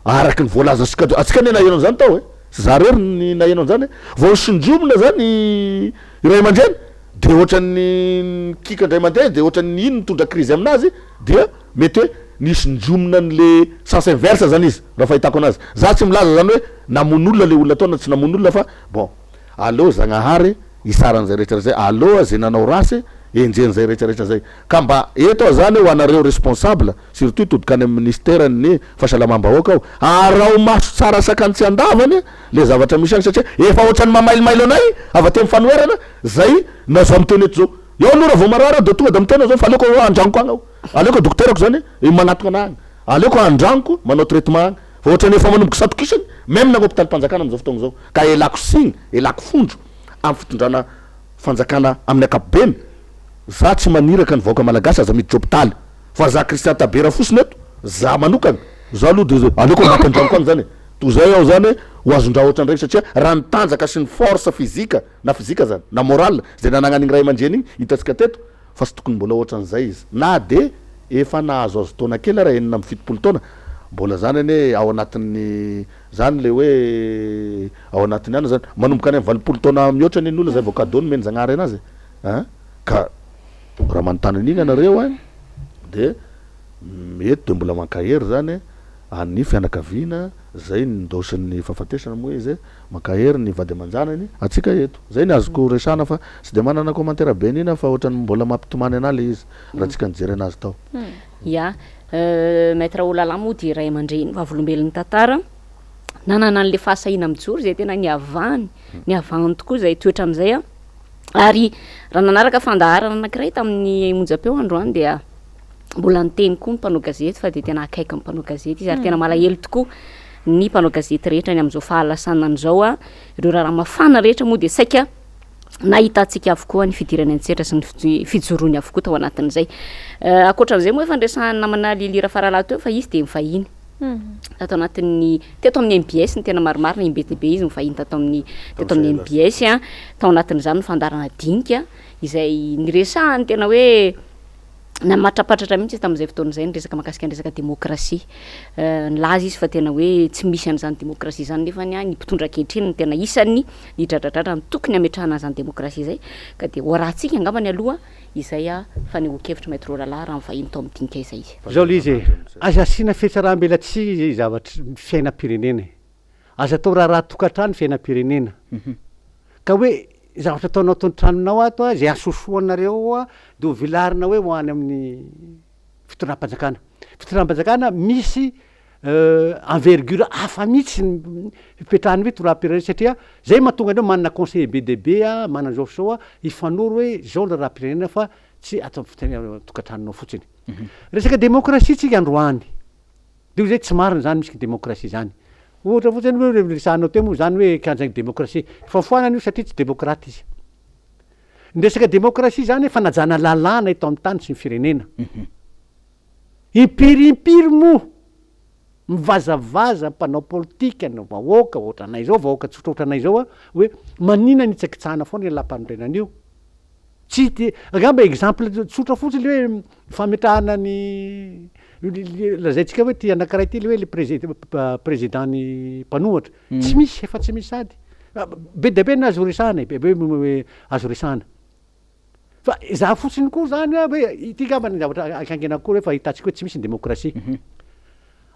araky ny voalaza atsika ne nahenao zany tao sy za rery ny nahenao zany vao sindromona zany ray aman-dreny de ohatran'ny kikandray mandeha de ohatran'ny ino mitondra crise aminazy dia mety hoe nisy ndromona an'le sens inverse zany izy raha fahitako anazy za tsy milaza zany hoe namon'olona le olona ataona tsy namon'olona fa bon allo zagnahary isaran'zay rehetra zay allo zay nanao rasy enjen'zay rehetrarehetra zay ka mba eto zany ho anareo responsable surtout todikany amin'ny ministère ny fahasalamam-bahoaka ao arao maso tsara sakany tsy andavany le zavatra misy agny satria efa ohatrany mamailomailo anay avaty amin'ny fanoerana zay nazo amiteny eto zao eo aloha raha vao marary de tonga de mitena zao fa aleoko andragnoko agny ao aleoko dokterako zany manatoko ana agny aleoko andragnoko manao traitement agny fa ohatrany efa manomboky satokisany même na hôpital mpanjakana am'zao fotoagna zao ka elako signy elako fondro amy fitondrana fanjakana amin'ny akapobeny za tsy maniraka ny vahoaka malagasy aza miditra hôpitaly fa za Christian Tabera fosiny eto za manokana za aloha de aleoko matandrano koa zany to zay aho zany ho azondra ohatran draiky satria raha nitanjaka sy ny force fizika na fizika zany na moral zay nanagnan'igny ray aman-dreny igny hitatsika teto fa sy tokony mbola ohatran'izay izy na de efa nahazoazo taona kely raha enina amby fitopolo taona mbola zany ane ao anatin'ny zany le hoe ao anatin'ny ana zany manomboka any am valopolo taona mihoatra ny olona zay vao kadony meny zagnary anazy ka raha manontany an'igny anareo a de mety de mbola mankahery zany any fianakaviana zay nindôsin'ny fahafatesana moa izy mankahery ny vady aman-janany atsika eto zay ny azoko resana fa sy de manana commentaire be nina fa ohatrany mbola mampitomany analy izy raha tsika nijery anazy tao ya maître olala moa de ray aman-dreny vavolombelon'ny tantara nanana an'le fahasahina mijoro zay tena niavany tokoa zay toetra am'izay a ary raha nanaraka fandaharana anankiray tamin'ny monjam-peo androany dia mbola niteny koa ny mpanao gazety fa de tena akaiky ny mpanao gazety izy ary tena malahelo tokoa ny mpanao gazety rehetra ny am'izao fahalasana an'izao a ireo raha mafana rehetra moa de saika nahita antsika avokoa ny fidirany antsetra sy ny fijorony avokoa tao anatin'izay akoatran'izay moa efa ndresana namana lilira faralahy teo fa izy de mifahiny tato anatin'ny teto amin'ny MBS ny tena maromaro ny MBTB izy mifahiny teto amin'ny MBS a tao anatin'izany ny fandarana dinika izay niresahany tena hoe namatrapatratra mihitsy tamin'izay fotoan'izay nyresaka mahakasika ny resaka demokrasia nilaza izy fa tena hoe tsy misy an'izany demokrasia zany nefa ny mpitondra ankehitriny ny tena isan'ny nidradradratra ny tokony ametrahana zany demokrasia zay ka de hoarahantsika angambany aloha izay a fa ny okevitra maître olala raha mivahiny tao amin'ny dinika izay zao le izy aza asiana fietsarahambela tsy zavatra fiainam-pirenena aza atao raha tokantrano fiainam-pirenena ka hoe zavatra ataonao tony-tranonao ato a zay asosoanareo a de ho vilarina hoe ho any amin'ny fitoram-panjakana misy envergure hafa mihitsy fipetrahany hoe toram-pirenena satria zay mahatonga andreo manana conseiller BDB a manana zao sao a hifanoro hoe zao le raha-pirenena fa tsy atao tokantranonao fotsiny resaka demokrasia tsika androany de zay tsy marina zany misy demokrasia zany ohatra fotsiny hoe resanao teo moa zany hoe kanjagny demokrasia fafoanany io satria tsy demokraty izy ny resaka demokrasia zany fanajana lalàna eto amin'ny tany sy ny firenena impirimpiry moa mivazavaza mpanao politika no vahoaka ohatranay zao vahoaka tsotra ohatranay zao a hoe manina ny itsakitsahana foana ny lampanondrenan'io tsy de angamba exemple tsotra fotsiny le hoe fametrahana ny lazaitsika hoe ty anankiray ty le hoe le présidentny mpanohatra tsy misy efa tsy misy sady be de be ny azo resana be hoe azo resana fa za fotsiny koa zany a hoe ty ngamba ny zavatra akangena koa hoe fa hitantsika hoe tsy misy ny demokrasia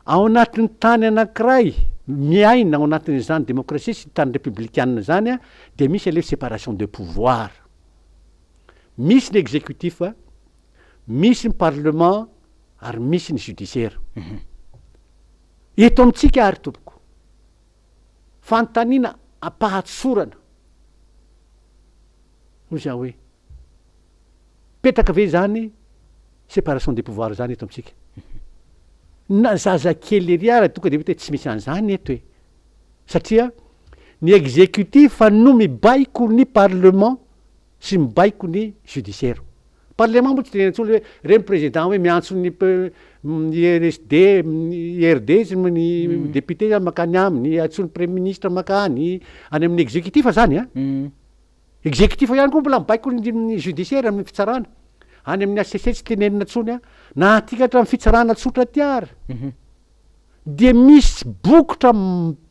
ao anatin'ny tany anankiray miaina ao anatin'izany demokrasia sy tany républicaine zany a de misy le séparation de pouvoir misy ny exécutif a misy ny parlement ary misy ny judiciaire eto amitsika ary tompoko fanontaniana ampahatsorana ho za hoe petraka ve zany séparation des pouvoirs zany eto amitsika na zazakely ery ara tonga de hoe tsy misy an'izany eto e satria ny exécutif no mibaiko ny parlement sy mibaiko ny judiciaire parlement moa tsy tenentsony hoe reny président hoe miantso ny RSD IRD sy ny député zany makany aminy atsony premier ministre makany any amin'ny exécutif zany a exécutif ihany koa mbola mibaiko ny judiciaire amin'ny fitsarana any amin'ny ACC tsy tenenina tsony a na atikatra amin'ny fitsarana tsotra tiara de misy bokotra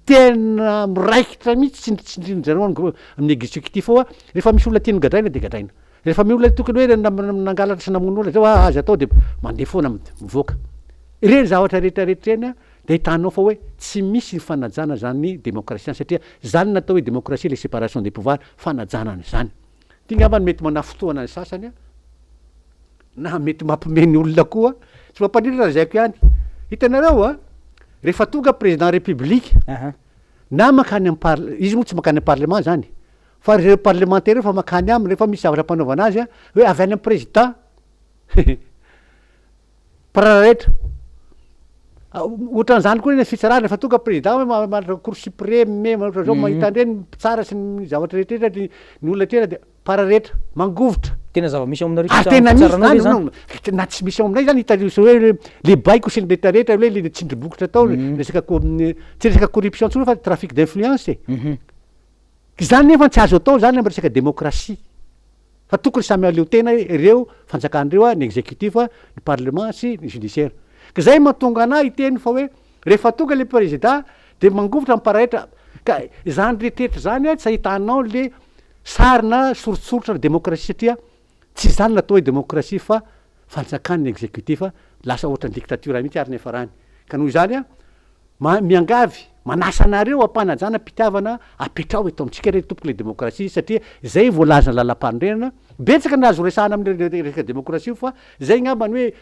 tena miraikitra mihitsy tsindrinjareo amin'ny exécutif ao a rehefa misy olona tiany gadraina de gadraina rehefa mi olona tokony hoe nangalatra sy namono olona zao azy atao de mandeha foana mivoaka ireny zavatra rehetrarehetra reny a de hitanao fa hoe tsy misy fanajana zany demokrasia satria zany natao hoe demokrasia le séparation des pouvoirs fanajanany zany ty ngambany mety manafotoana ny sasany a na mety mampimeny olona koa tsy mampanirina raha zaiko ihany hitanareo a rehefa tonga président république na makany am izy moa tsy makany am parlement zany fa reo parlementaire rehefa makany aminy rehefa misy zavatra mpanaovana azy a hoe avy any am président parararehetra ohatran'izany koa ny fitsarana rehefa tonga président hoe cour suprême ohatran'izao mahita andreny tsara sy ny zavatra rehetrarehetra ny olona trera de para rehetra mangovotra tena zava-misy ao tena misy na tsy misy ao aminay zany hitariso hoe le baiko sy ny rehetrarehetra hoe le tsindribokotra atao tsy resaka corruption ntsony fa trafic d'influence zany nefa tsy azo atao zany amy resaka démocratie fa tokony samy aleo tena ireo fanjakan'ireo ny exécutif ny parlement sy ny judiciaire ka zay mahatonga anay hiteny fa hoe rehefa tonga le président de mangovotra miparahitra ka zany rehetrrehetra zany tsy ahitanao le sarina sorotsoritra démocratie satria tsy zany natao hoe démocratie fa fanjakan'ny exécutif lasa ohatra ny dictature mihitsy ary nefa rany ka noho izany miangavy manasa anareo ampanajana mpitiavana apetrao eto amitsika re tompoky le démocratie satria zay voalaza lalam-pandrenana betsaka nazo resahana amle resaka démocratie fa zay ngambany hoe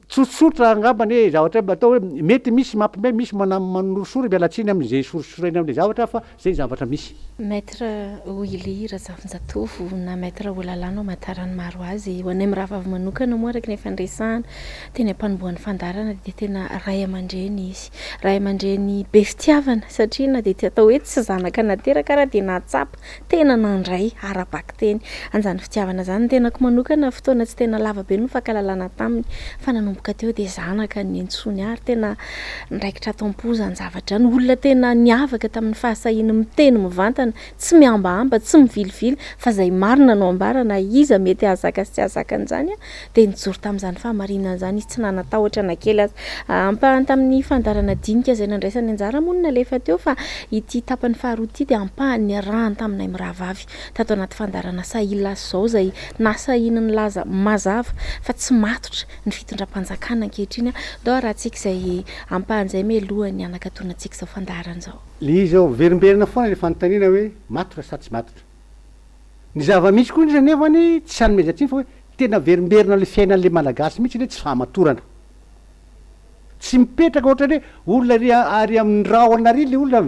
tsotsotra ngambany hoe zavatra atao hoe mety misy mampime misy manorosory mialatsiny am'zay sorosoraina amle zavatra fa zay zavatra misy maître Willy Razafinjatovo na maître Olalano matarany maro azy ho anay miravavy manokana moa araky ny fandraisana teny ampanomboan'ny fandarana de tena ray aman-dreny izy ray aman-dreny be fitiavana satria na de ty atao hoe tsy zanaka nateraka raha de natsapa tena nandray arabaky teny anjany fitiavana zany tenako manokana fotoana tsy tena lava be no fankalalana taminy fa nanomboka teo de zanaka ny entsony ary tena ndraikitra tampozany zavatra ny olona tena niavaka tamin'ny fahasahiny miteny mivantana tsy miambaamba tsy mivilivily fa zay marina no ambarana iza mety ahazaka sy tsy ahazakan'izany de nijoro tamin'izany fahamarinana zany izy tsy nanatahotra na kely azy ampahany tamin'ny fandarana dinika zay nandraisany anjara monina lefa teo fa ity tapany faharoa ity de ampahany rahany taminay miravavy tato anaty fandarana sahilasy zao zay nasahiny ny laza mazava fa tsy matotra ny fitondram-panjakana ankehitriny dao raha tsika zay ampahan'izay melohany anakatona antsika zao fandarana zao le zao verimberina foana le fanontaniana hoe matotra sa tsy matotra ny zava-misy koa izy nefany tsy hanomezantsiny fa hoe tena verimberina le fiainan'le malagasy mihitsy hoe tsy fahamatorana tsy mipetraka ohatra hoe olona ary amin'ny rahona ary le olona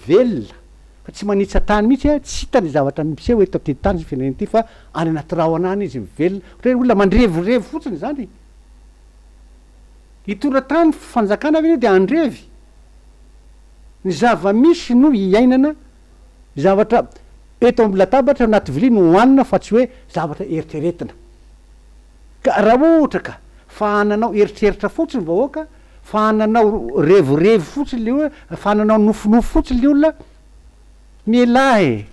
velona fa tsy manitsa tany mihitsy tsy hitany zavatra miseho eto ty tany sy fiainana ity fa any anaty rahona any izy mivelona ohatra hoe olona mandrevorevo fotsiny zany hitondra tany fanjakana avy de andrevy ny zava-misy no iainana zavatra eto amin'ny latabatra anaty vilia no hoanina fa tsy hoe zavatra eritreretina ka raha ohatra ka fa ananao eritreritra fotsiny vahoaka fa ananao revorevo fotsiny le hoe fa ananao nofonofo fotsiny le olona mialahy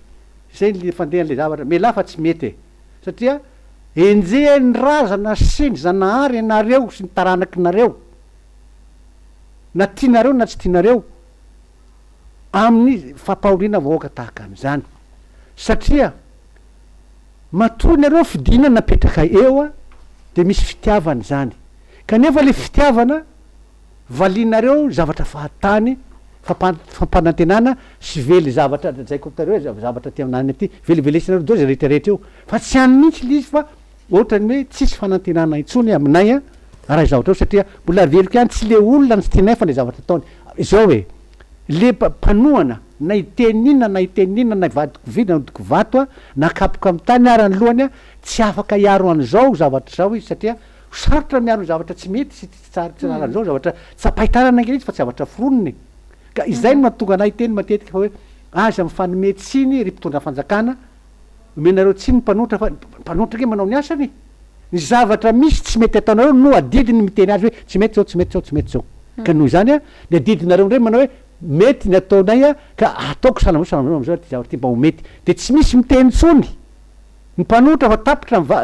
zay le fandehan'le zavatra mialahy fa tsy mety satria enjeha ny razana sy ny zanahary ianareo sy ny taranakinareo na tianareo na tsy tianareo amin'ny fampahoriana vahoaka tahaka an'izany satria matoy nareo fidina napetraka eo de misy fitiavana zany kanefa le fitiavana valinareo zavatra fahatany fampanantenana sy vely zavatra zaiko tareo zavatra ty aminany aty velivelesinareo do zay rehetrarehetra eo fa tsy any mihitsy le izy fa ohatrany hoe tsisy fanantenana intsony aminay raha zavatra eo satria mbola veliko ihany tsy le olona ny sy tianay fa le zavatra ataony zao hoe le mpanoana na iteninina na iteninina na vadikovidy na odiko vato nakapoka amin'ny tany arany lohany tsy afaka hiaro an'izao zavatra zao izy satria sarotra miaro zavatra tsy mety sy tsaran'izao zavatra tsy ampahitanana angely izy fa tsy zavatra foroniny ka izay no mahatonga anay teny matetika fa hoe aza mifanome tsiny ry mpitondra fanjakana omenareo tsiny mpanotra fa mpanotra ke manao ny asany ny zavatra misy tsy mety ataonareo no adidiny miteny azy hoe tsy mety zao tsy mety zao tsy mety zao ka noho izany ny adidinareo ndray manao hoe mety ny ataonay ka ataoko salamzao ty zavatra ty mba ho mety de tsy misy miteny tsony ny mpanotra fa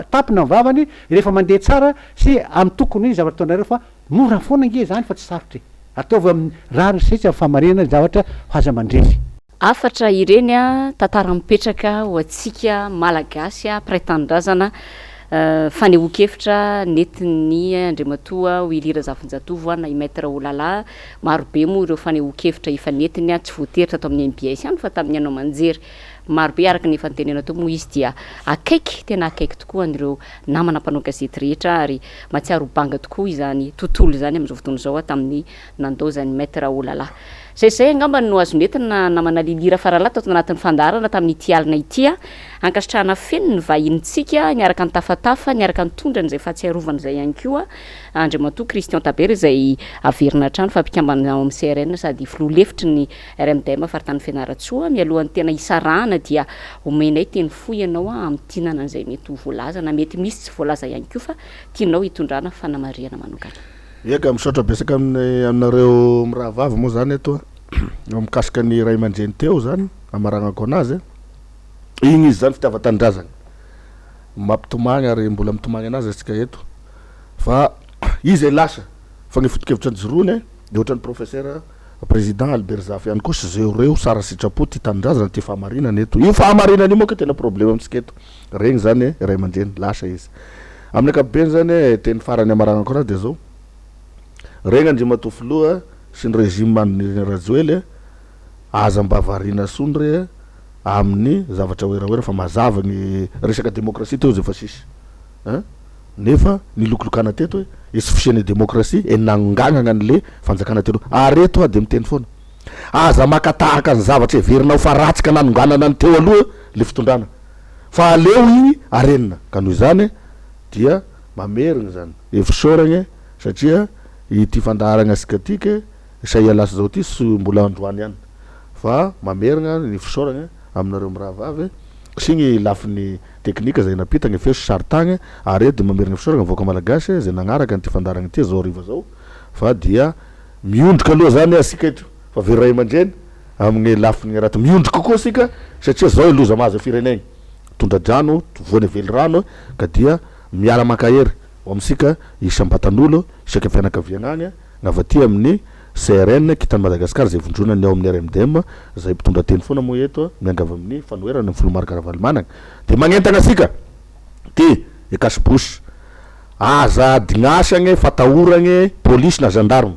tapina ny vavany rehefa mandeha tsara sy amy tokony zavatra ataonareo fa mora foana nge zany fa tsy sarotry ataovy amin'ny rary setsy fahamarinana zavatra haza mandrefy afatra ireny tantara mipetraka ho atsika malagasy pray-tanindrazana fanehoan-kevitra netiny andriamatoa Willy Razafinjatovo na i maître Olala marobe moa ireo fanehoan-kevitra efa netiny tsy voateritra atao amin'ny MBS ihany fa tamin'ny anao manjery marobe araka ny fantenena tao moa izy dia akaiky tena akaiky tokoa an'ireo namana mpanao gazety rehetra ary matsiaro banga tokoa izany tontolo izany amin'izao fotoana izao tamin'ny nandao zany maître Olala zay angamba no azonentina namana lilira faralahy tato anatin'ny fandarana tamin'ity alina ity a ankasitrahana feno ny vahinitsika niaraka ny tafatafa niaraka ny tondrany zay fahatsiarovana zay ihany koa Andriamatoa Christian Taber izay averina trano fampikambana ao amin'ny CRN sady filoha lefitry ny RMDM faritany Fianaratsoa mialohan'ny tena isarahana dia omenay teny fohy ianao amin'ny tinana an'izay mety ho voalaza na mety misy tsy voalaza ihany koa fa tianao hitondrana fanamariana manokana. Eka misaotra besaka aminareo miraha vavy moa zany eto mikasika ny ray aman-dreny teo zany amaragnako anazy igny izy zany fitiavan-tanindrazana mampitomagny ary mbola mitomagny anazy asika eto fa izy lasa fa ny foto-kevitra ny jorony de ohatran'ny professeur président Albert Zafy ihany koa sy zay reo sara sitrapo ty tanindrazana ty fahamarinana eto io fahamarinana io moa ka tena problème amitsika eto regny zany ray aman-dreny lasa izy amin'ny ankapobeny zany teny farany amaragnako anazy de zao regny Andriamatoa filoha sy ny régime ny Rajoely aza mba varina sondry amin'ny zavatra oeraoera fa mazava ny resaka démocratie teo zay fa sisy nefa nilokolokana teto hoe isy fisian'ny démocratie nanganana an'le fanjakana teto areto de miteny foana aza makatahaka ny zavatra everinao fa ratsika nanonganana ny teo aloha le fitondrana fa aleo igny arenina ka noho izany dia mamerigny zany efisoragny satria ity fandaharagna asika tiky saia lasa zao ty sy mbola androany ihany fa mamerigna ny fisoragny aminareo miraha vavy sy ny lafiny teknika zay napita ny feso saritagny ary de mamerigna fisoragna voaka malagasy zay nagnaraka nyty fandaragna ty zao riva zao fa dia miondrika aloha zany asika eto fa very ray aman-dreny amin'ny lafiny raty miondrika koa asika satria zao iloza mahazo firenegny tondradrano voany vely rano ka dia miara makahery amitsika isambatan'olo isaka fianakaviagnany navaty amin'ny CRN kitany Madagasikara zay vondronany ao amin'ny RMDM zay mpitondra teny foana moa eto miangavy amin'ny fanoherana Filomarka Ravalomanana de magnentana asika ty ekasibosy aza dignasagny fatahoragny polisy na gendarme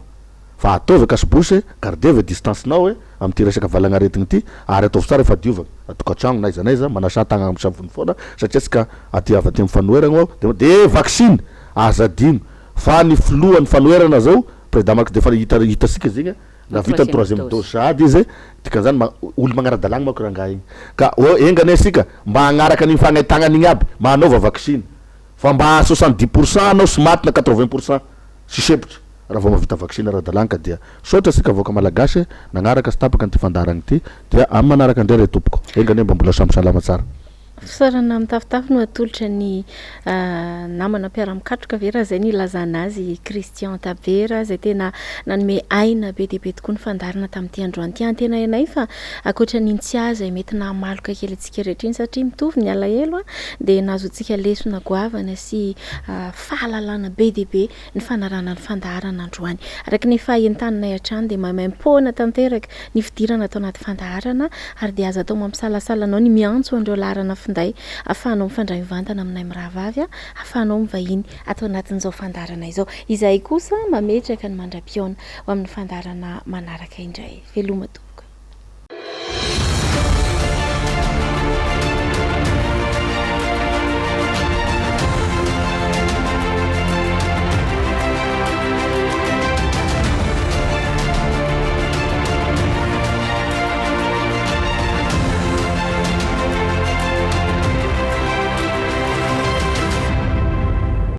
fa ataovy ekasibosy gardeve distancenao am'ty resaka valagnaretigny ty ary ataovy tsara efa diovagna atokantragno naiza naiza manasa tagna amin'ny savony foana satria atsika aty avy aty amin'ny fanoheragna ao de vaccine aza dino fa ny filohany fanoherana zao président Marx de fa hitasika zegny na vita ny troisième dose sady izy dikan'izany olo magnara-dalagna manko ranga igny ka engany asika mba hagnaraka ny fagnaitagnany igny aby manaova vaccine fa mba 70% anao sy maty na 80% sy sepitra raha vao mavita vaccine ara-dalagna ka dia sotra asika voaka malagasy nagnaraka sy tapaka nyty fandaragny ty dia amin'ny manaraka indray ray tompoko engany mba mbola samy salama tsara fisarana mitafitafy no atolotra ny namana mpiara-mikatroka vera zay ny ilazana azy Christian Taber zay tena nanome aina be dia be tokoa ny fandarana tamin'ity androany ty antena ianay fa akoatra ny tsy azy mety namaloka kely antsika rehetra iny satria mitovy ny alahelo dia nahazo antsika lesona goavana sy fahalalana be dia be ny fanarana ny fandarana androany araka ny fahaentanana hatrany dia mamaimpona tanteraka ny fidirana atao anaty fandarana ary dia aza atao mampisalasalanao ny miantso andreo larana finday afahanao mifandray mivantana aminay miraha vavy afahanao mivahiny atao anatin'izao fandarana izao izay kosa mametraka ny mandra-piona ho amin'ny fandarana manaraka indray veloma tokoa.